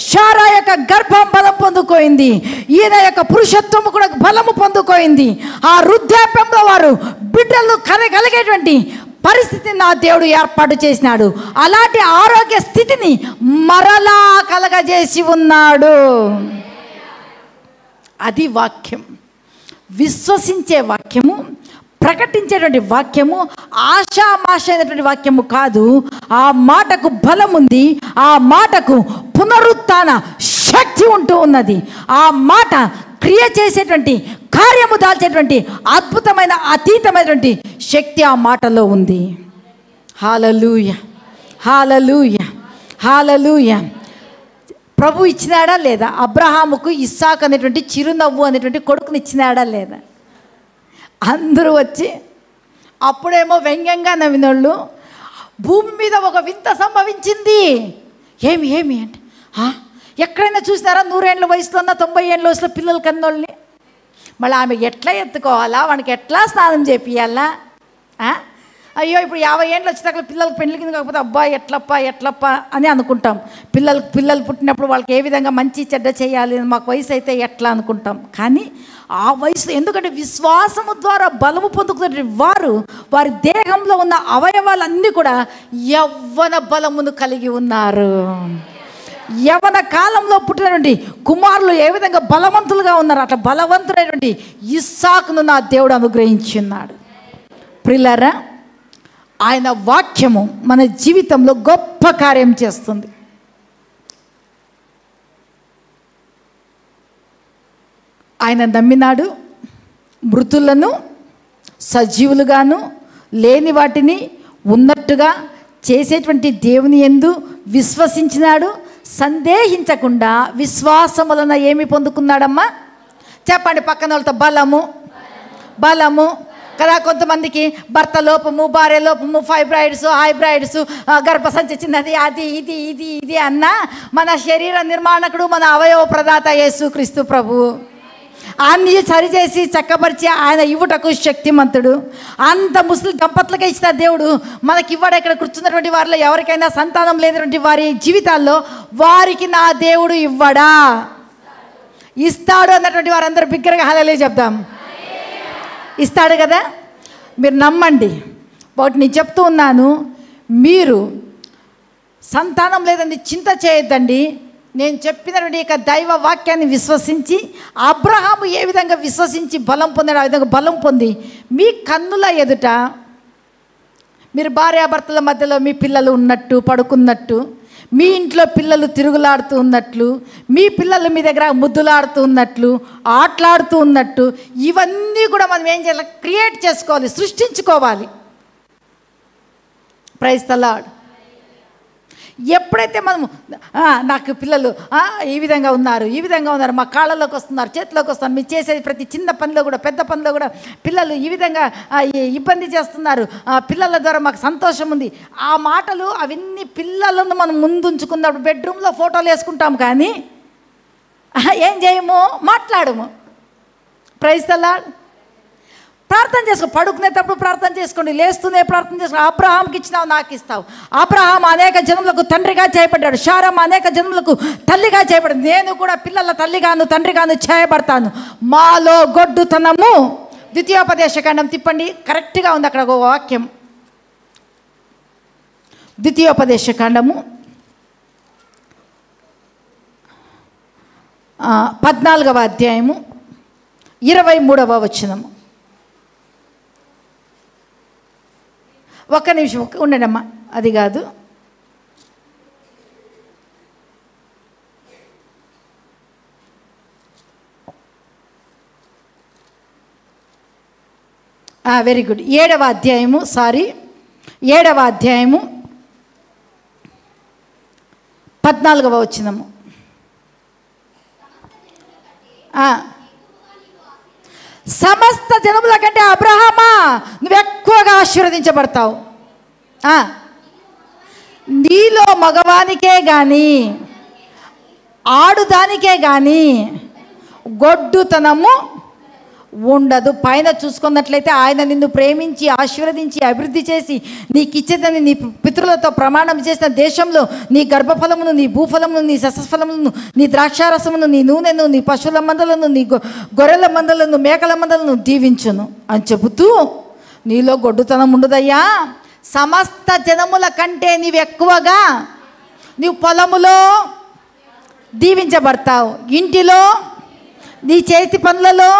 శారా యొక్క గర్భం బలం పొందుకోయింది. ఈయన యొక్క పురుషత్వము కూడా బలము పొందుకోయింది. ఆ వృద్ధాప్యంలో వారు బిడ్డలు కలగలిగేటువంటి పరిస్థితిని నా దేవుడు ఏర్పాటు చేసినాడు. అలాంటి ఆరోగ్య స్థితిని మరలా కలగజేసి ఉన్నాడు. అది వాక్యం. విశ్వసించే వాక్యము, ప్రకటించేటువంటి వాక్యము ఆషామాషైనటువంటి వాక్యము కాదు. ఆ మాటకు బలం ఉంది. ఆ మాటకు పునరుత్థాన శక్తి ఉంటూ ఉన్నది. ఆ మాట క్రియ చేసేటువంటి, కార్యము దాల్చేటువంటి అద్భుతమైన అతీతమైనటువంటి శక్తి ఆ మాటలో ఉంది. హల్లెలూయా, హల్లెలూయా, హల్లెలూయా. ప్రభు ఇచ్చినాడా లేదా? అబ్రహాముకు ఇస్సాకు అనేటువంటి చిరునవ్వు అనేటువంటి కొడుకుని ఇచ్చినాడా లేదా? అందరూ వచ్చి అప్పుడేమో వ్యంగ్యంగా నవ్వినోళ్ళు, భూమి మీద ఒక వింత సంభవించింది. ఏమి అంటే ఎక్కడైనా చూసినారా? 100 ఏళ్ళ వయసులో ఉన్న 90 ఏళ్ళ వయసులో పిల్లలు కన్నోళ్ళని మళ్ళీ ఆమె ఎట్లా ఎత్తుకోవాలా? వానికి ఎట్లా స్నానం చేపియాలా? అయ్యో ఇప్పుడు 50 ఏళ్ళు వచ్చేదాకా పిల్లలకు పెళ్లి కింద కాకపోతే అబ్బా ఎట్లప్ప అని అనుకుంటాం. పిల్లలు పుట్టినప్పుడు వాళ్ళకి ఏ విధంగా మంచి చెడ్డ చేయాలి, మాకు వయసు అయితే ఎట్లా అనుకుంటాం. కానీ ఆ వయసు, ఎందుకంటే విశ్వాసము ద్వారా బలము పొందుకునే వారి దేహంలో ఉన్న అవయవాలన్నీ కూడా యవ్వన బలమును కలిగి ఉన్నారు. యవ్వన కాలంలో పుట్టినటువంటి కుమారులు ఏ విధంగా బలవంతులుగా ఉన్నారు, అట్లా బలవంతుడైనటువంటి ఇస్సాకును నా దేవుడు అనుగ్రహించున్నాడు. ప్రియులారా, ఆయన వాక్యము మన జీవితంలో గొప్ప కార్యం చేస్తుంది. ఆయన నమ్మినాడు. మృతులను సజీవులుగాను, లేని వాటిని ఉన్నట్టుగా చేసేటువంటి దేవుని యందు విశ్వసించినాడు. సందేహించకుండా విశ్వాసం వలన ఏమి పొందుకున్నాడమ్మా? చెప్పండి పక్కన వాళ్ళతో. బలము కదా. కొంతమందికి భర్త లోపము, భార్య లోపము, ఫైబ్రాయిడ్స్, హైబ్రాయిడ్స్, గర్భసంచి చిన్నది, అది ఇది అన్న మన శరీర నిర్మాణకుడు, మన అవయవ ప్రదాత యేసుక్రీస్తు ప్రభు అన్ని సరిచేసి చక్కపరిచి ఆయన ఇవ్వటకు శక్తిమంతుడు. అంత ముస్లిం దంపతులకే ఇచ్చిన దేవుడు మనకి ఇవ్వడు. ఇక్కడ కూర్చున్నటువంటి వారిలో ఎవరికైనా సంతానం లేనటువంటి వారి జీవితాల్లో వారికి నా దేవుడు ఇవ్వడా? ఇస్తాడు అన్నటువంటి వారందరూ బిగ్గరగా హల్లెలూయా చెప్దాం. ఇస్తాడు కదా. మీరు నమ్మండి. ఒకటి నేను చెప్తూ ఉన్నాను, మీరు సంతానం లేదని చింత చేయొద్దండి. నేను చెప్పినటువంటి ఇక దైవ వాక్యాన్ని విశ్వసించి, అబ్రహాము ఏ విధంగా విశ్వసించి బలం పొందాడు, ఆ విధంగా బలం పొంది మీ కన్నుల ఎదుట మీరు భార్యాభర్తల మధ్యలో మీ పిల్లలు ఉన్నట్టు, పడుకున్నట్టు, మీ ఇంట్లో పిల్లలు తిరుగులాడుతూ ఉన్నట్లు, మీ పిల్లలు మీ దగ్గర ముద్దులాడుతూ ఉన్నట్లు, ఆటలాడుతూ ఉన్నట్టు, ఇవన్నీ కూడా మనం ఏం చేయాలి? క్రియేట్ చేసుకోవాలి, సృష్టించుకోవాలి. Praise the lord. ఎప్పుడైతే మనము నాకు పిల్లలు ఈ విధంగా ఉన్నారు, మా కాళ్ళలోకి వస్తున్నారు, చేతిలోకి వస్తున్నారు, మీరు చేసేది ప్రతి చిన్న పనిలో కూడా, పెద్ద పనిలో కూడా పిల్లలు ఈ విధంగా ఇబ్బంది చేస్తున్నారు, పిల్లల ద్వారా మాకు సంతోషం ఉంది, ఆ మాటలు అవన్నీ పిల్లలను మనం ముందుంచుకున్నప్పుడు బెడ్రూమ్లో ఫోటోలు వేసుకుంటాం, కానీ ఏం చేయము? మాట్లాడము. Praise the lord. ప్రార్థన చేసుకో. పడుకునేటప్పుడు ప్రార్థన చేసుకోండి, లేస్తూనే ప్రార్థన చేసుకోండి. అబ్రహాంకి ఇచ్చినావు, నాకు ఇస్తావు. అబ్రహాం అనేక జన్మలకు తండ్రిగా చేయబడ్డాడు. శారమ్మ అనేక జన్మలకు తల్లిగా చేయబడింది. నేను కూడా పిల్లల తల్లిగాను తండ్రిగాను చేయబడతాను. మాలో గొడ్డుతనము. ద్వితీయోపదేశకాండం తిప్పండి, కరెక్ట్గా ఉంది అక్కడ ఒక వాక్యం. ద్వితీయోపదేశకాండము 14వ అధ్యాయము 23వ వచనము. ఒక్క నిమిషం ఉండండి అమ్మా, అది కాదు. Very good. 7వ అధ్యాయము 14వ వచనము. సమస్త జనముల కంటే అబ్రహామా నువ్వు ఎక్కువగా ఆశీర్వదించబడతావు. నీలో మగవానికే కానీ ఆడుదానికే కానీ గొడ్డుతనము ఉండదు. పైన చూసుకున్నట్లయితే ఆయన నిన్ను ప్రేమించి ఆశీర్వదించి అభివృద్ధి చేసి నీకు ఇచ్చేదని నీ పితరులతో ప్రమాణం చేసిన దేశంలో నీ గర్భఫలమును, నీ భూఫలమును, నీ సస్యఫలమును, నీ ద్రాక్షారసమును, నీ నూనెను, నీ పశువుల మందలను, నీ గొర్రెల మందలను, మేకల మందలను దీవించును అని చెబుతూ, నీలో గొడ్డుతనం ఉండదయ్యా, సమస్త జనముల కంటే నీవు ఎక్కువగా నీవు పొలములో దీవించబడతావు, ఇంటిలో, నీ చేతి పనులలో,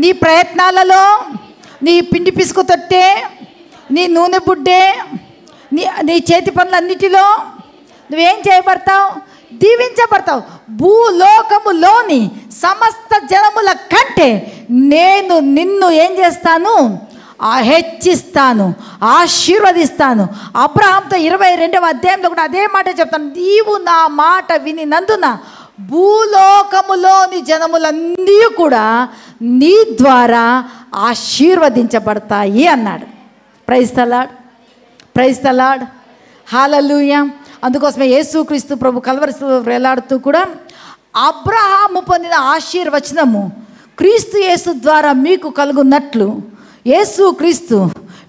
నీ ప్రయత్నాలలో, నీ పిండి పిసుకు తొట్టే, నీ నూనె బుడ్డే, నీ చేతి పనులన్నిటిలో నువ్వేం చేయబడతావు? దీవించబడతావు. భూలోకములోని సమస్త జనముల కంటే నేను నిన్ను ఏం చేస్తాను? హెచ్చిస్తాను, ఆశీర్వదిస్తాను. అబ్రహాంతో 22వ అధ్యాయంలో కూడా అదే మాట చెప్తాను. నీవు నా మాట వినినందున భూలోకములోని జనములన్నీ కూడా నీ ద్వారా ఆశీర్వదించబడతాయి అన్నాడు. Praise the lord, praise the Lord, hallelujah. అందుకోసమే యేసుక్రీస్తు ప్రభు కల్వరిలో వేలాడుతూ కూడా అబ్రహాము పొందిన ఆశీర్వచనము క్రీస్తు యేసు ద్వారా మీకు కలుగున్నట్లు యేసుక్రీస్తు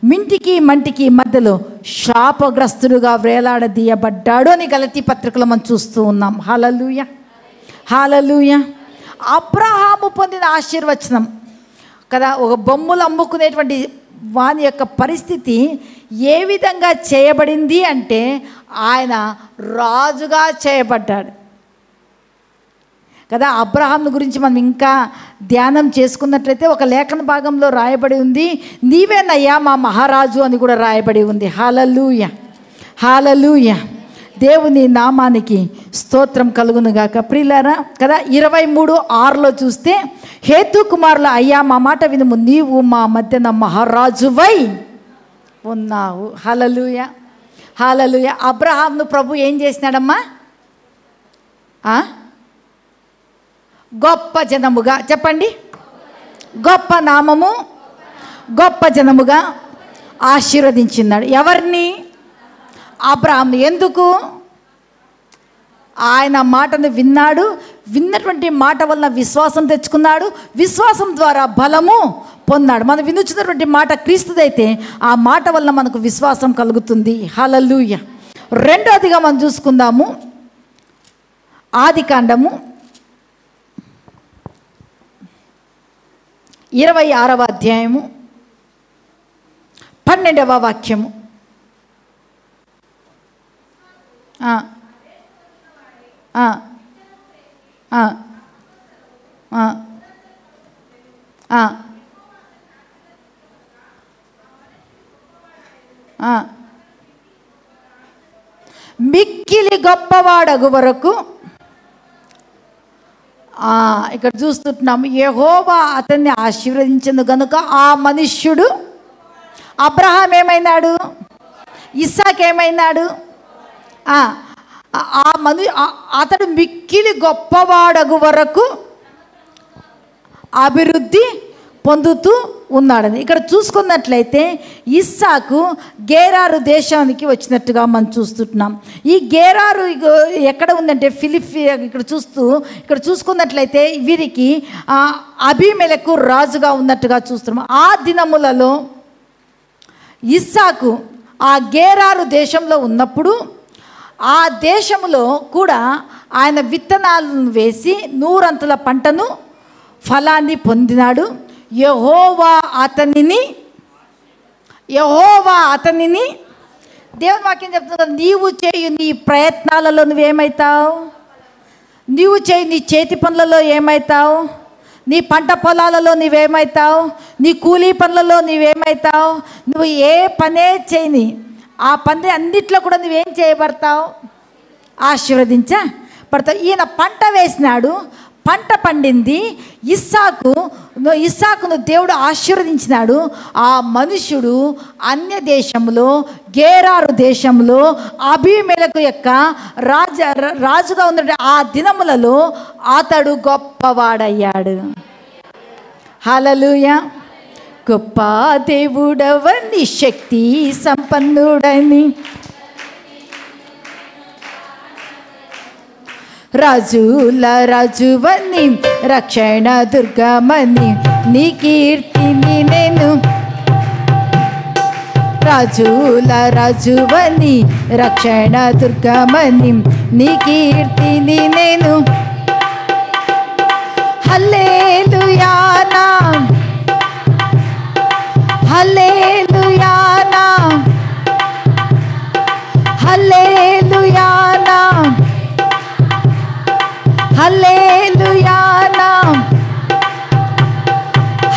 మింటికి మంటికి మధ్యలో శాపగ్రస్తుడుగా వేలాడదీయబడ్డాడు అని గలతీ పత్రికలో మనం చూస్తూ ఉన్నాం. హల్లెలూయా, హల్లెలూయా. అబ్రహాము పొందిన ఆశీర్వచనం కదా, ఒక బొమ్మలు అమ్ముకునేటువంటి వాని యొక్క పరిస్థితి ఏ విధంగా చేయబడింది అంటే ఆయన రాజుగా చేయబడ్డాడు కదా. అబ్రహాం గురించి మనం ఇంకా ధ్యానం చేసుకున్నట్లయితే ఒక లేఖన భాగంలో రాయబడి ఉంది, నీవేనయ్యా మా మహారాజు అని కూడా రాయబడి ఉంది. హల్లెలూయా, హల్లెలూయా. దేవుని నామానికి స్తోత్రం కలుగునుగాక. ప్రియులారా కదా, 23:6 చూస్తే, హేతు కుమారుల అయ్యా మా మాట వినుము, నీవు మా మధ్యన మహారాజువై ఉన్నావు. హల్లెలూయా, హల్లెలూయా. అబ్రహాంను ప్రభు ఏం చేసినాడమ్మా? గొప్ప జనముగా, చెప్పండి, గొప్ప నామము, గొప్ప జనముగా ఆశీర్వదించినాడు. ఎవరిని? అబ్రహాంను. ఎందుకు? ఆయన మాటను విన్నాడు, విన్నటువంటి మాట వలన విశ్వాసం తెచ్చుకున్నాడు, విశ్వాసం ద్వారా బలము పొందాడు. మనం వినుచున్నటువంటి మాట క్రీస్తుదైతే ఆ మాట వలన మనకు విశ్వాసం కలుగుతుంది. హల్లెలూయా. రెండోదిగా మనం చూసుకుందాము, ఆదికాండము 26వ అధ్యాయము 12వ వాక్యము. మిక్కిలి గొప్పవాడగు వరకు, ఇక్కడ చూస్తున్నాము, యెహోవా అతన్ని ఆశీర్వదించను గనుక ఆ మనుష్యుడు అబ్రహాం ఏమైనాడు? ఇస్సాకు ఏమైనాడు? అతడు మిక్కిలి గొప్పవాడగు వరకు అభివృద్ధి పొందుతూ ఉన్నాడని. ఇక్కడ చూసుకున్నట్లయితే ఇస్సాకు గేరారు దేశానికి వచ్చినట్టుగా మనం చూస్తున్నాం. ఈ గేరారు ఎక్కడ ఉందంటే ఇక్కడ చూసుకున్నట్లయితే వీరికి అబీమెలెకు రాజుగా ఉన్నట్టుగా చూస్తున్నాం. ఆ దినములలో ఇస్సాకు ఆ గేరారు దేశంలో ఉన్నప్పుడు ఆ దేశంలో కూడా ఆయన విత్తనాలను వేసి 100 అంతుల పంటను, ఫలాన్ని పొందినాడు. యెహోవా అతనిని దేవుని వాక్యం చెప్తున్నా, నీవు చేయు నీ ప్రయత్నాలలో నువ్వేమవుతావు? నీవు చేయు నీ చేతి పనులలో ఏమవుతావు? నీ పంట పొలాలలో నీవేమవుతావు? నీ కూలీ పనులలో నీవేమవుతావు? నువ్వు ఏ పనే చేయని ఆ పని అన్నిట్లో కూడా నువ్వేం చేయబడతావు? ఆశీర్వదించబడతావు. ఈయన పంట వేసినాడు, పంట పండింది. ఇస్సాకును దేవుడు ఆశీర్వదించినాడు. ఆ మనుషుడు అన్య దేశంలో, గేరారు దేశంలో అబీమెలెకు యొక్క రాజుగా ఉన్న ఆ దినములలో అతడు గొప్పవాడయ్యాడు. హల్లెలూయా. గొప్ప దేవుడవని, శక్తి సంపన్నుడని, రాజుల రాజువని, రక్షణ దుర్గమని, నీ కీర్తిని నేను. రాజుల రాజువని, రక్షణ దుర్గమని, నీ కీర్తిని నేను. హల్లెలూయా నా, హల్లెలూయా నా, హల్లెలూయా నా, హల్లెలూయా నా.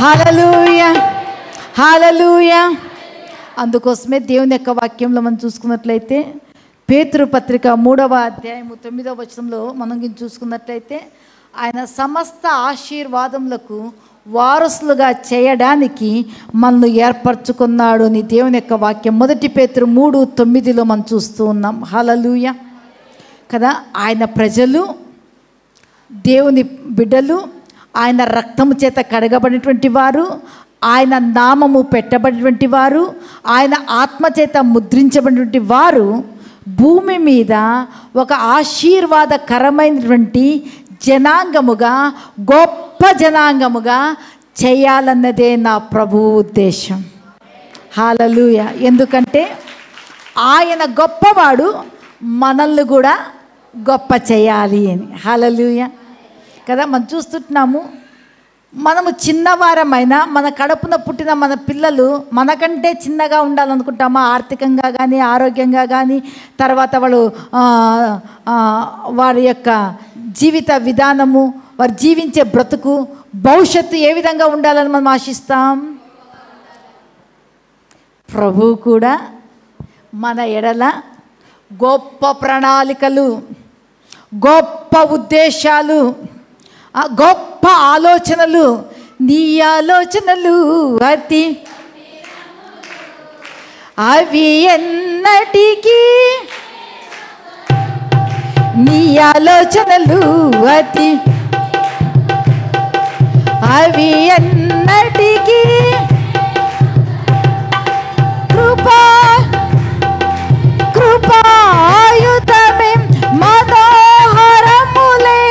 హల్లెలూయా, హల్లెలూయా. అందుకోసమే దేవుని యొక్క వాక్యంలో మనం చూసుకున్నట్లయితే పేతురు పత్రిక 3వ అధ్యాయము 9వ వచనంలో మనం చూసుకున్నట్లయితే ఆయన సమస్త ఆశీర్వాదములకు వారసులుగా చేయడానికి మనల్ని ఏర్పరచుకున్నాడు అని దేవుని యొక్క వాక్యం 1 పేతురు 3:9లో మనం చూస్తూ ఉన్నాం. హల్లెలూయా కదా. ఆయన ప్రజలు, దేవుని బిడ్డలు, ఆయన రక్తము చేత కడగబడినటువంటి వారు, ఆయన నామము పెట్టబడినటువంటి వారు, ఆయన ఆత్మచేత ముద్రించబడినటువంటి వారు భూమి మీద ఒక ఆశీర్వాదకరమైనటువంటి జనాంగముగా, గొప్ప జనాంగముగా చేయాలన్నదే నా ప్రభువు ఉద్దేశం. హల్లెలూయా. ఎందుకంటే ఆయన గొప్పవాడు, మనల్ని కూడా గొప్ప చేయాలి అని. హల్లెలూయా కదా. మనం చూస్తున్నాము, మనము చిన్నవారమైనా మన కడుపున పుట్టిన మన పిల్లలు మనకంటే చిన్నగా ఉండాలనుకుంటామా? ఆర్థికంగా కానీ, ఆరోగ్యంగా కానీ, తర్వాత వాళ్ళు వారి యొక్క జీవిత విధానము, వారు జీవించే బ్రతుకు, భవిష్యత్తు ఏ విధంగా ఉండాలని మనం ఆశిస్తాం? ప్రభువు కూడా మన ఎడల గొప్ప ప్రణాళికలు, గొప్ప ఉద్దేశాలు, గొప్ప ఆలోచనలు. నీ ఆలోచనలు అవి ఎన్నటికీ, నీ ఆలోచనలు అవి ఎన్నటికీ కృపాయుతమే మనోహరములే,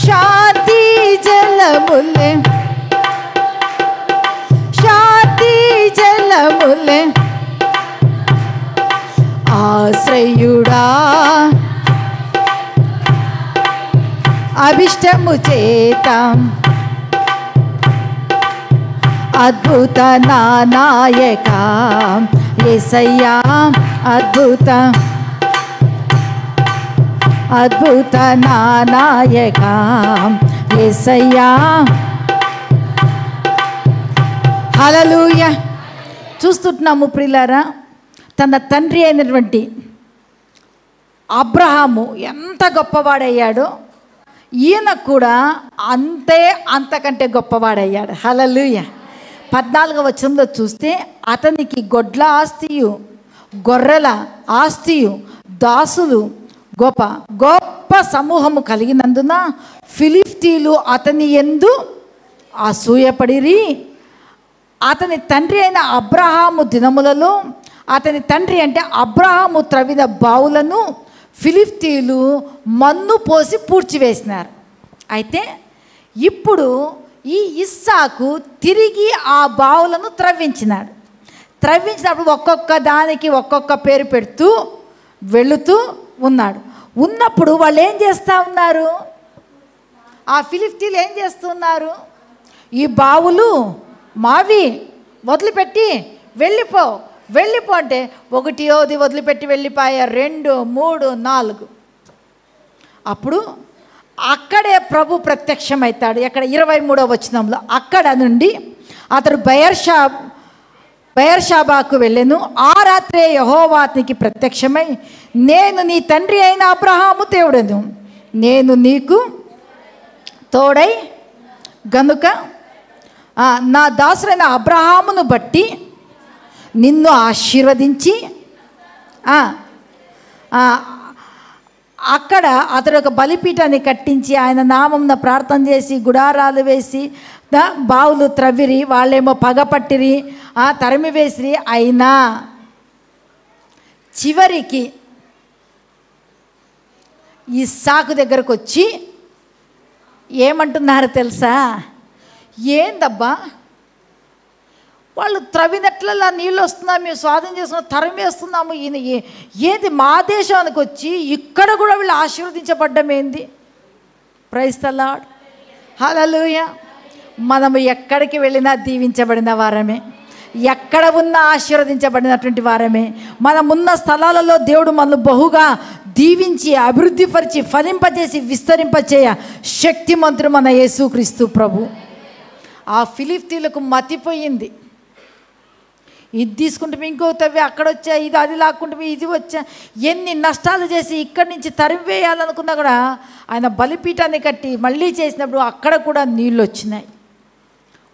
శాంతి జలములే, శాంతి జలములే. ఆశ్రయుడా అభిష్టము చేత, అద్భుత నాయక యేసయ్యా, అద్భుత అద్భుత నాయక యేసయ్యా. హల్లెలూయా. చూస్తున్నాము ప్రియులారా, తన తండ్రి అయినటువంటి అబ్రహాము ఎంత గొప్పవాడయ్యాడో, ఈయన కూడా అంతకంటే గొప్పవాడయ్యాడు. హల్లెలూయా. 14వ వచనంలో చూస్తే అతనికి గొడ్ల ఆస్తియు, గొర్రెల ఆస్తియు, దాసులు, గొప్ప గొప్ప సమూహము కలిగినందున ఫిలిష్తీయులు అతని యందు అసూయపడిరి. అతని తండ్రి అయిన అబ్రహాము దినములలో, అతని తండ్రి అంటే అబ్రహాము త్రవ్విన బావులను ఫిలిష్తీయులు మన్ను పోసి పూడ్చివేసినారు. అయితే ఇప్పుడు ఈ ఇస్సాకు తిరిగి ఆ బావులను త్రవ్వించినాడు. త్రవ్వించినప్పుడు ఒక్కొక్క దానికి ఒక్కొక్క పేరు పెడుతూ వెళుతూ ఉన్నాడు. ఉన్నప్పుడు వాళ్ళు ఏం చేస్తూ ఉన్నారు? ఆ ఫిలిష్తీయులు ఏం చేస్తున్నారు? ఈ బావులు మావి, వదిలిపెట్టి వెళ్ళిపో వెళ్ళిపో అంటే ఒకటియోది వదిలిపెట్టి వెళ్ళిపోయా, 2, 3, 4. అప్పుడు అక్కడే ప్రభు ప్రత్యక్షమవుతాడు. ఎక్కడ? 23వ వచనంలో. అక్కడ నుండి అతడు బయర్షాబాకు వెళ్ళెను. ఆ రాత్రే యెహోవా అతనికి ప్రత్యక్షమై, నేను నీ తండ్రి అయిన అబ్రహాము దేవుడను, నేను నీకు తోడై గనుక నా దాసుడైన అబ్రహామును బట్టి నిన్ను ఆశీర్వదించి అక్కడ అతడు ఒక బలిపీఠాన్ని కట్టించి ఆయన నామంన ప్రార్థన చేసి గుడారాలు వేసి బావులు త్రవ్విరి, వాళ్ళేమో పగపట్టిరి, తరిమి వేసిరి. అయినా చివరికి ఇస్సాకు దగ్గరకు వచ్చి ఏమంటున్నారో తెలుసా? ఏందబ్బా వాళ్ళు త్రవ్వినట్లలా నీళ్ళు వస్తున్నాము, మేము స్వాధీనం చేసుకున్నాం, తరిమి వేస్తున్నాము, ఈయన ఏంది మా దేశానికి వచ్చి ఇక్కడ కూడా వీళ్ళు ఆశీర్వదించబడ్డం ఏంది? ప్రైజ్ ది లార్డ్, హల్లెలూయా. మనము ఎక్కడికి వెళ్ళినా దీవించబడిన వారమే, ఎక్కడ ఉన్నా ఆశీర్వదించబడినటువంటి వారమే. మనమున్న స్థలాలలో దేవుడు మనల్ని బహుగా దీవించి అభివృద్ధిపరిచి ఫలింపజేసి విస్తరింపచేయ శక్తిమంతుడు మన యేసుక్రీస్తు ప్రభు. ఆ ఫిలిష్తీయులకు మతిపోయింది. ఇది తీసుకుంటే ఇంకో తవ్వి అక్కడ వచ్చా, ఇది అది లాక్కుంటే ఇది వచ్చా, ఎన్ని నష్టాలు చేసి ఇక్కడి నుంచి తరివేయాలనుకున్నా కూడా ఆయన బలిపీఠాన్ని కట్టి మళ్ళీ చేసినప్పుడు అక్కడ కూడా నీళ్ళు వచ్చినాయి.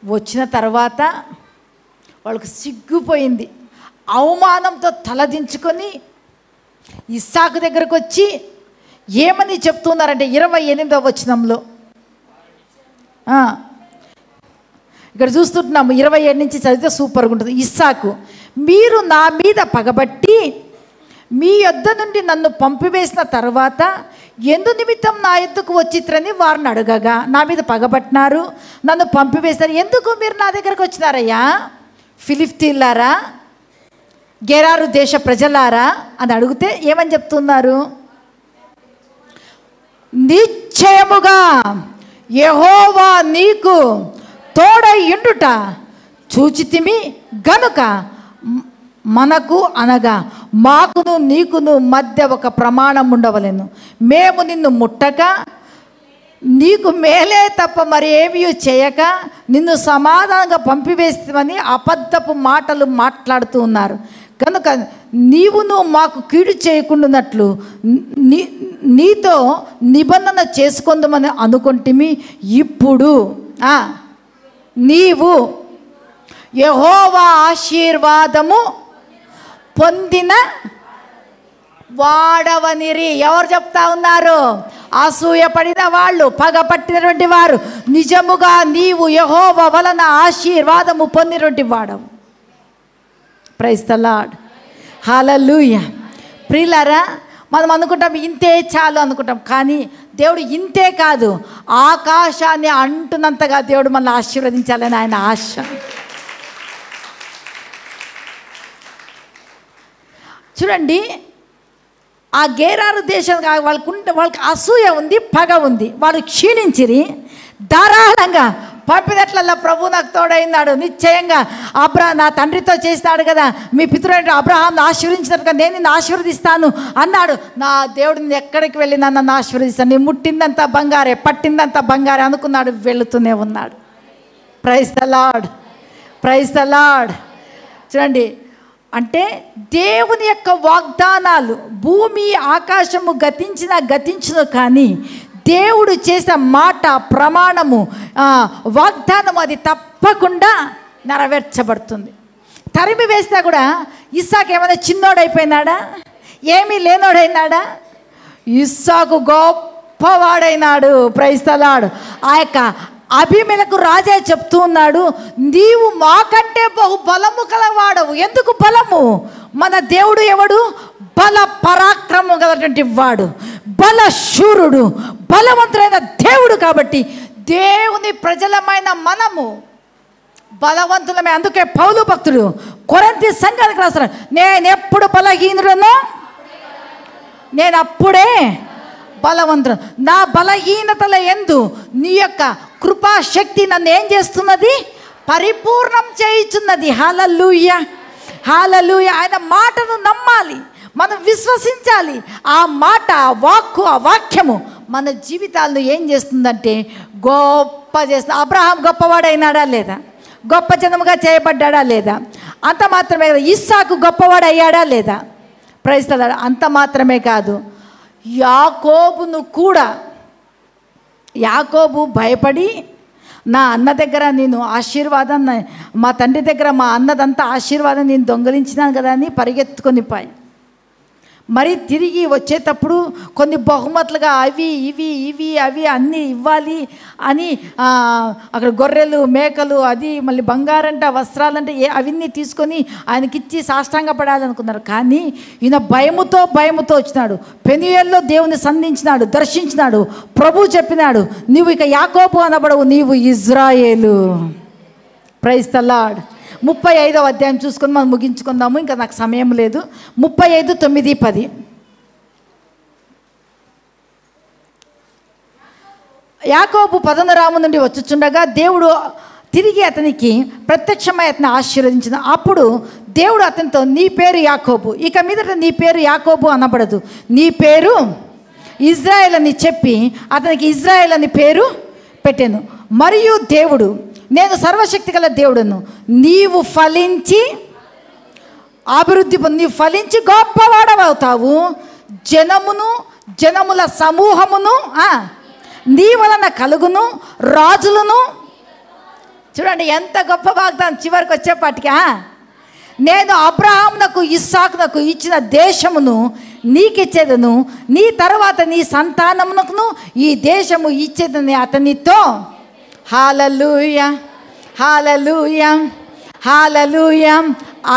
వచ్చిన తర్వాత వాళ్ళకు సిగ్గుపోయింది. అవమానంతో తలదించుకొని ఇస్సాకు దగ్గరకు వచ్చి ఏమని చెప్తున్నారంటే 28వ వచనంలో ఇక్కడ చూస్తుంటున్నాము. 27 నుంచి చదివితే సూపర్గా ఉంటుంది. ఇస్సాకు, మీరు నా మీద పగబట్టి మీ యొద్ద నుండి నన్ను పంపివేసిన తర్వాత ఎందు నిమిత్తం నా యొద్దకు వచ్చిత్రని వారిని అడగగా, నా మీద పగబట్టినారు, నన్ను పంపివేశారు, ఎందుకు మీరు నా దగ్గరకు వచ్చినారయ్యా? ఫిలిష్తీయులారా, గెరారు దేశ ప్రజలారా అని అడిగితే ఏమని చెప్తున్నారు? నిశ్చయముగా యెహోవా నీకు తోడయుండుట చూచితిమి గనుక మనకు అనగా మాకును నీకును మధ్య ఒక ప్రమాణం ఉండవలెను. మేము నిన్ను ముట్టక నీకు మేలే తప్ప మరి ఏమీ చేయక నిన్ను సమాధానంగా పంపివేస్తామని అబద్ధపు మాటలు మాట్లాడుతూ ఉన్నారు. కనుక నీవును మాకు కీడు చేయకుండానట్లు నీతో నిబంధన చేసుకుందామని అనుకుంటుమి. ఇప్పుడు నీవు యెహోవా ఆశీర్వాదము పొందిన వాడవనిరి. ఎవరు చెప్తా ఉన్నారు? అసూయపడిన వాళ్ళు, పగపట్టినటువంటి వారు. నిజముగా నీవు యెహోవా వలన ఆశీర్వాదము పొందినటువంటి వాడవు. Praise the Lord, hallelujah. ప్రియులారా, మనం అనుకుంటాం ఇంతే చాలు అనుకుంటాం, కానీ దేవుడు ఇంతే కాదు, ఆకాశాన్ని అంటున్నంతగా దేవుడు మనల్ని ఆశీర్వదించాలని ఆయన ఆశ. చూడండి, ఆ గేరారు దేశం వాళ్ళకి అసూయ ఉంది, పగ ఉంది. వాళ్ళు క్షీణించిరి. ధారాళంగా పంపినట్లల్లా ప్రభు నాకు తోడైనాడు. నిశ్చయంగా నా తండ్రితో చేసినాడు కదా, మీ పితరుడు అబ్రహాంను ఆశీర్వదించినట్టుగా నేను నిన్ను ఆశీర్వదిస్తాను అన్నాడు. నా దేవుడు నేను ఎక్కడికి వెళ్ళినా నన్ను ఆశీర్వదిస్తాను. నీ ముట్టిందంతా బంగారే, పట్టిందంతా బంగారే అనుకున్నాడు, వెళుతూనే ఉన్నాడు. Praise the lord, praise the lord. చూడండి, అంటే దేవుని యొక్క వాగ్దానాలు భూమి ఆకాశము గతించును, కానీ దేవుడు చేసే మాట, ప్రమాణము, వాగ్దానం అది తప్పకుండా నెరవేర్చబడుతుంది. తరిమి వేస్తే కూడా ఇస్సాకు ఏమైనా చిన్నోడైపోయినాడా? ఏమీ లేనోడైనాడా? ఇస్సాకు గొప్పవాడైనాడు. Praise the Lord. ఆ యొక్క అబీమెలెకు రాజా చెప్తూ ఉన్నాడు, నీవు మాకంటే బహు బలము కలవాడవు. ఎందుకు బలము? మన దేవుడు ఎవడు? బల పరాక్రమం గలటువంటి వాడు, బలశూరుడు, బలవంతుడైన దేవుడు. కాబట్టి దేవుని ప్రజలమైన మనము బలవంతులమే. అందుకే పౌలు భక్తుడు కొరింథీ సంఘానికి రాస్తాడు, నేను ఎప్పుడు బలహీనుడనో నేను అప్పుడే బలవంతుడు. నా బలహీనతల యందు నీ యొక్క కృపాశక్తి నన్ను ఏం చేస్తున్నది? పరిపూర్ణం చేయుచున్నది. హల్లెలూయా, హల్లెలూయా. ఆయన మాటను నమ్మాలి, మనం విశ్వసించాలి. ఆ మాట, ఆ వాక్కు, ఆ వాక్యము మన జీవితాలను ఏం చేస్తుందంటే గొప్ప చేస్తుంది. అబ్రహాం గొప్పవాడైనాడా లేదా? గొప్ప జనముగా చేయబడ్డాడా లేదా? అంత మాత్రమే కదా. ఇస్సాకు గొప్పవాడు అయ్యాడా లేదా? Praise the lord. అంత మాత్రమే కాదు, యాకోబును కూడా, యాకోబు భయపడి నా అన్న దగ్గర నేను ఆశీర్వాదాన్ని, మా తండ్రి దగ్గర మా అన్నదంతా ఆశీర్వాదం నేను దొంగలించినాను కదా అని పరిగెత్తుకొని పోయి మరి తిరిగి వచ్చేటప్పుడు కొన్ని బహుమతులుగా అవి ఇవి ఇవి అవి అన్నీ ఇవ్వాలి అని అక్కడ గొర్రెలు మేకలు అది మళ్ళీ బంగారంట వస్త్రాలంటే అవన్నీ తీసుకొని ఆయనకిచ్చి సాష్టాంగ పడాలనుకున్నారు. కానీ ఈయన భయముతో వచ్చినాడు. పెనుయేల్లో దేవుని సంధించినాడు, దర్శించినాడు. ప్రభు చెప్పినాడు, నీవు ఇక యాకోబు అనబడవు, నీవు ఇజ్రాయేలు. Praise the Lord. 35వ అధ్యాయం చూసుకొని మనం ముగించుకుందాము, ఇంకా నాకు సమయం లేదు. 35:9-10. యాకోబు పదనరాము నుండి వచ్చుచుండగా దేవుడు తిరిగి అతనికి ప్రత్యక్షమై అతన్ని ఆశీర్వదించిన. అప్పుడు దేవుడు అతనితో, నీ పేరు యాకోబు, ఇక మీదట నీ పేరు యాకోబు అనబడదు, నీ పేరు ఇజ్రాయేల్ అని చెప్పి అతనికి ఇజ్రాయేల్ అని పేరు పెట్టాను. మరియు దేవుడు, నేను సర్వశక్తి గల దేవుడును, నీవు ఫలించి అభివృద్ధి పొంది, నీవు ఫలించి గొప్పవాడవవుతావు, జనముల సమూహమును నీ వలన కలుగును, రాజులను. చూడండి ఎంత గొప్ప వాగ్దానం చివరికి వచ్చేపాటికి. నేను అబ్రహామునకు ఇస్సాకునకు ఇచ్చిన దేశమును నీకిచ్చేదను, నీ తర్వాత నీ సంతానమునకును ఈ దేశము ఇచ్చేదని అతనితో. హల్లెలూయా, హల్లెలూయా, హల్లెలూయా.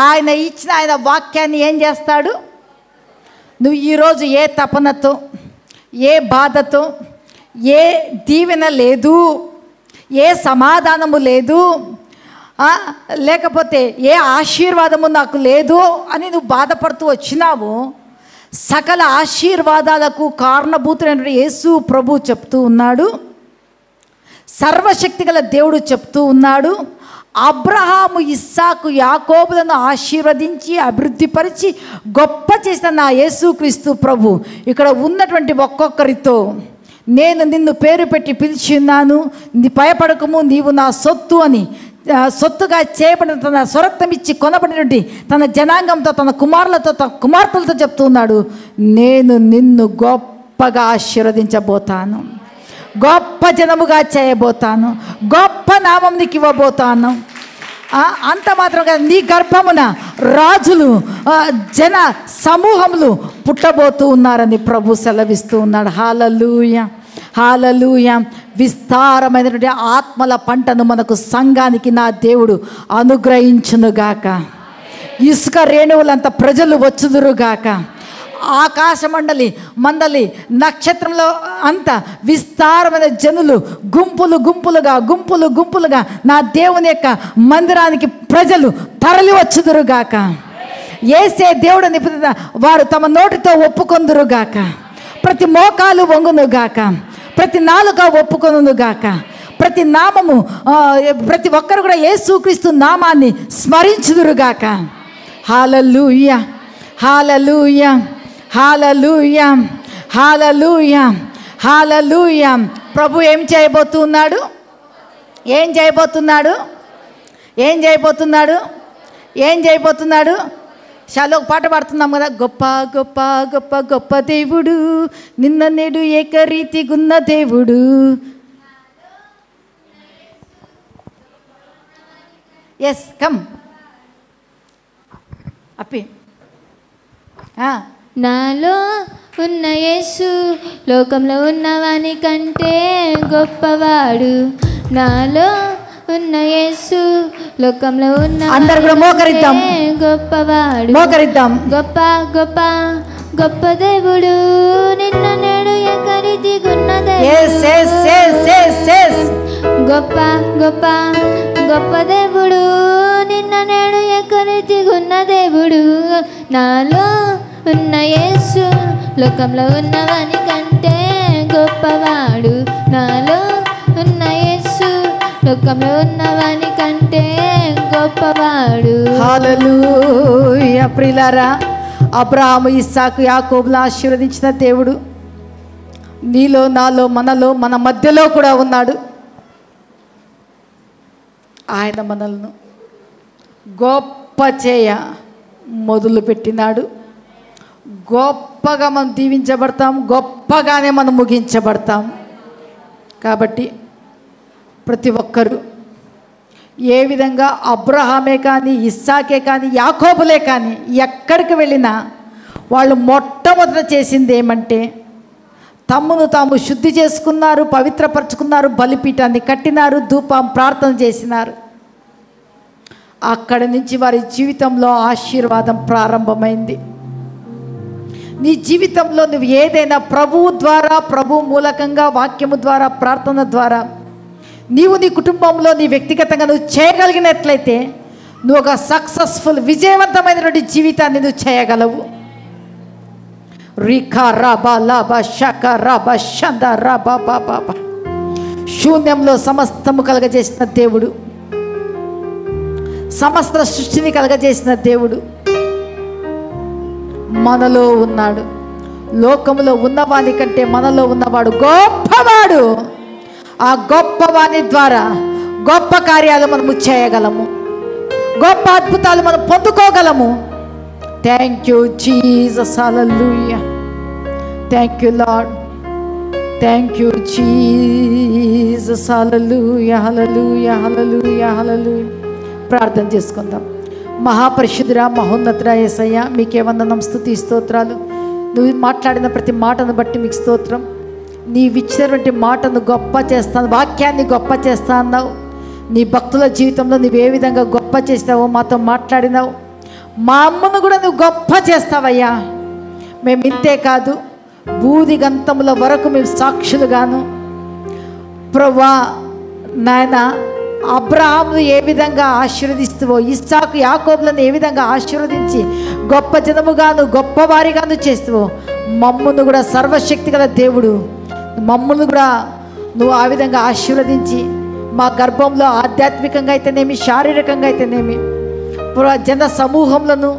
ఆయన ఇచ్చిన ఆయన వాక్యాన్ని ఏం చేస్తాడు? నువ్వు ఈరోజు ఏ తపనతో, ఏ బాధతో, ఏ దీవెన లేదు, ఏ సమాధానము లేదు, లేకపోతే ఏ ఆశీర్వాదము నాకు లేదు అని నువ్వు బాధపడుతూ వచ్చినావు, సకల ఆశీర్వాదాలకు కారణభూతుడైన యేసు ప్రభు చెప్తూ ఉన్నాడు, సర్వశక్తి గల దేవుడు చెప్తూ ఉన్నాడు, అబ్రహాము ఇస్సాకు యాకోబులను ఆశీర్వదించి అభివృద్ధిపరిచి గొప్ప చేసిన నా యేసుక్రీస్తు ప్రభు ఇక్కడ ఉన్నటువంటి ఒక్కొక్కరితో, నేను నిన్ను పేరు పెట్టి పిలిచి ఉన్నాను, భయపడకము, నీవు నా సొత్తు అని, సొత్తుగా చేయబడిన తన స్వరక్తం ఇచ్చి కొనబడినటువంటి తన జనాంగంతో, తన కుమార్తెలతో చెప్తూ ఉన్నాడు, నేను నిన్ను గొప్పగా ఆశీర్వదించబోతాను, గొప్ప జనముగా చేయబోతాను, గొప్ప నామం నీకు ఇవ్వబోతాను. అంత మాత్రం కాదు, నీ గర్భమున రాజులు, జన సమూహములు పుట్టబోతూ ఉన్నారని ప్రభు సెలవిస్తూ ఉన్నాడు. హల్లెలూయా, హల్లెలూయా. విస్తారమైనటువంటి ఆత్మల పంటను మనకు సంఘానికి నా దేవుడు అనుగ్రహించునుగాక. ఇసుక రేణువులంత ప్రజలు వచ్చుదురుగాక. ఆకాశమండలి మండలి నక్షత్రంలో అంత విస్తారమైన జనులు గుంపులుగా నా దేవుని యొక్క మందిరానికి ప్రజలు తరలి వచ్చుదురుగాక. యేసే దేవుడు నిపుణత వారు తమ నోటితో ఒప్పుకొందురుగాక. ప్రతి మోకాలు వంగునుగాక, ప్రతి నాలుక ఒప్పుకొనుగాక, ప్రతి నామము, ప్రతి ఒక్కరు కూడా యేసుక్రీస్తు నామాన్ని స్మరించుదురుగాక. హల్లెలూయా, హల్లెలూయా, హల్లెలూయా, హల్లెలూయా, హల్లెలూయా. ప్రభు ఏం చేయబోతున్నాడు? ఏం చేయబోతున్నాడు? ఏం చేయబోతున్నాడు? ఏం చేయబోతున్నాడు? చాలా ఒక పాట పాడుతున్నాం కదా, గొప్ప గొప్ప గొప్ప గొప్ప దేవుడు, నిన్న నేడు ఏకరీతిగున్న దేవుడు. ఎస్ కమ్ అప్పి. నాలో ఉన్న యేసు లోకంలో ఉన్నవాని కంటే గొప్పవాడు. నాలో ఉన్న యేసు లోకంలో ఉన్న అందరూ కూడా మోకరిద్దాం, గొప్పవాడు, మోకరిద్దాం. గొప్ప గొప్ప గొప్ప దేవుడు, నిన్న నేడు ఏకరీతిగున్న దేవుడు. గొప్ప గొప్ప గొప్ప దేవుడు, నిన్న నేడు ఏకరీతిగున్న దేవుడు. నాలో ఉన్న యేసు లోకంలో ఉన్నవాని కంటే గొప్పవాడు. నాలో ఉన్న యేసు లోకంలో ఉన్నవాని కంటే గొప్పవాడు. హల్లెలూయా. ప్రియులారా, అబ్రహాము ఇస్సాకు యాకోబులను ఆశీర్వదించిన దేవుడు నీలో, నాలో, మనలో, మన మధ్యలో కూడా ఉన్నాడు. ఆయన మనల్ని గొప్ప చేయ మొదలు పెట్టినాడు. గొప్పగా మనం దీవించబడతాం, గొప్పగానే మనం ముగించబడతాం. కాబట్టి ప్రతి ఒక్కరూ ఏ విధంగా అబ్రహామే కానీ, ఇస్సాకే కానీ, యాకోబులే కానీ ఎక్కడికి వెళ్ళినా వాళ్ళు మొట్టమొదట చేసింది ఏమంటే తమ్మును తాము శుద్ధి చేసుకున్నారు, పవిత్రపరచుకున్నారు, బలిపీఠాన్ని కట్టినారు, ధూపం ప్రార్థన చేసినారు. అక్కడి నుంచి వారి జీవితంలో ఆశీర్వాదం ప్రారంభమైంది. నీ జీవితంలో నువ్వు ఏదైనా ప్రభువు ద్వారా, ప్రభు మూలకంగా, వాక్యము ద్వారా, ప్రార్థన ద్వారా నీవు నీ కుటుంబంలో, నీ వ్యక్తిగతంగా నువ్వు చేయగలిగినట్లయితే నువ్వు ఒక సక్సెస్ఫుల్, విజయవంతమైనటువంటి జీవితాన్ని నువ్వు చేయగలవు. రిఖా రాబా లాబా షక రాబా షంద రాబా బాబా. శూన్యంలో సమస్తము కలగజేసిన దేవుడు, సమస్త సృష్టిని కలగజేసిన దేవుడు మనలో ఉన్నాడు. లోకములో ఉన్నవాని కంటే మనలో ఉన్నవాడు గొప్పవాడు. ఆ గొప్పవాని ద్వారా గొప్ప కార్యాలు మనము చేయగలము, గొప్ప అద్భుతాలు మనం పొందుకోగలము. Thank you Jesus, hallelujah. Thank you Lord, thank you Jesus, hallelujah, hallelujah, hallelujah, hallelujah. ప్రార్థన చేసుకుందాం. మహాపరిశుద్ధుడా, మహోన్నతుడా యేసయ్యా, మీకే వందనం, స్తుతి, స్తోత్రాలు. నువ్వు మాట్లాడిన ప్రతి మాటను బట్టి మీకు స్తోత్రం. నీవిచ్చినటువంటి మాటను గొప్ప చేస్తాను, వాక్యాన్ని గొప్ప చేస్తా అన్నావు. నీ భక్తుల జీవితంలో నువ్వు ఏ విధంగా గొప్ప చేస్తావో మాతో మాట్లాడినావు. మా అమ్మను కూడా నువ్వు గొప్ప చేస్తావయ్యా. మేము ఇంతే కాదు, బూది గంతముల వరకు మేము సాక్షులుగాను ప్రభువా నాయన, అబ్రహామును ఏ విధంగా ఆశీర్వదిస్తువో, ఇస్సాకు యాకోబులను ఏ విధంగా ఆశీర్వదించి గొప్ప జనముగాను గొప్పవారిగాను చేస్తువో, మమ్మును కూడా సర్వశక్తి గల దేవుడు మమ్మును కూడా నువ్వు ఆ విధంగా ఆశీర్వదించి మా గర్భంలో ఆధ్యాత్మికంగా అయితేనేమి, శారీరకంగా అయితేనేమి జన సమూహంలను,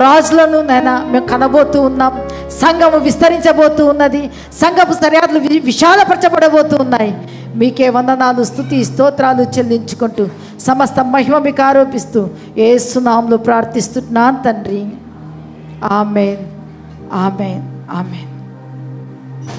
రాజులను నైనా మేము కనబోతూ ఉన్నాం. సంఘము విస్తరించబోతూ ఉన్నది, సంఘపు సరిహద్దులు విశాలపరచబడబోతూ ఉన్నాయి. మీకే వందనాలు, స్తుతి, స్తోత్రాలు చెల్లించుకుంటూ సమస్త మహిమ మీకు ఆరోపిస్తూ యేసు నామములో ప్రార్థిస్తున్నాను తండ్రి. ఆమేన్, ఆమేన్, ఆమేన్.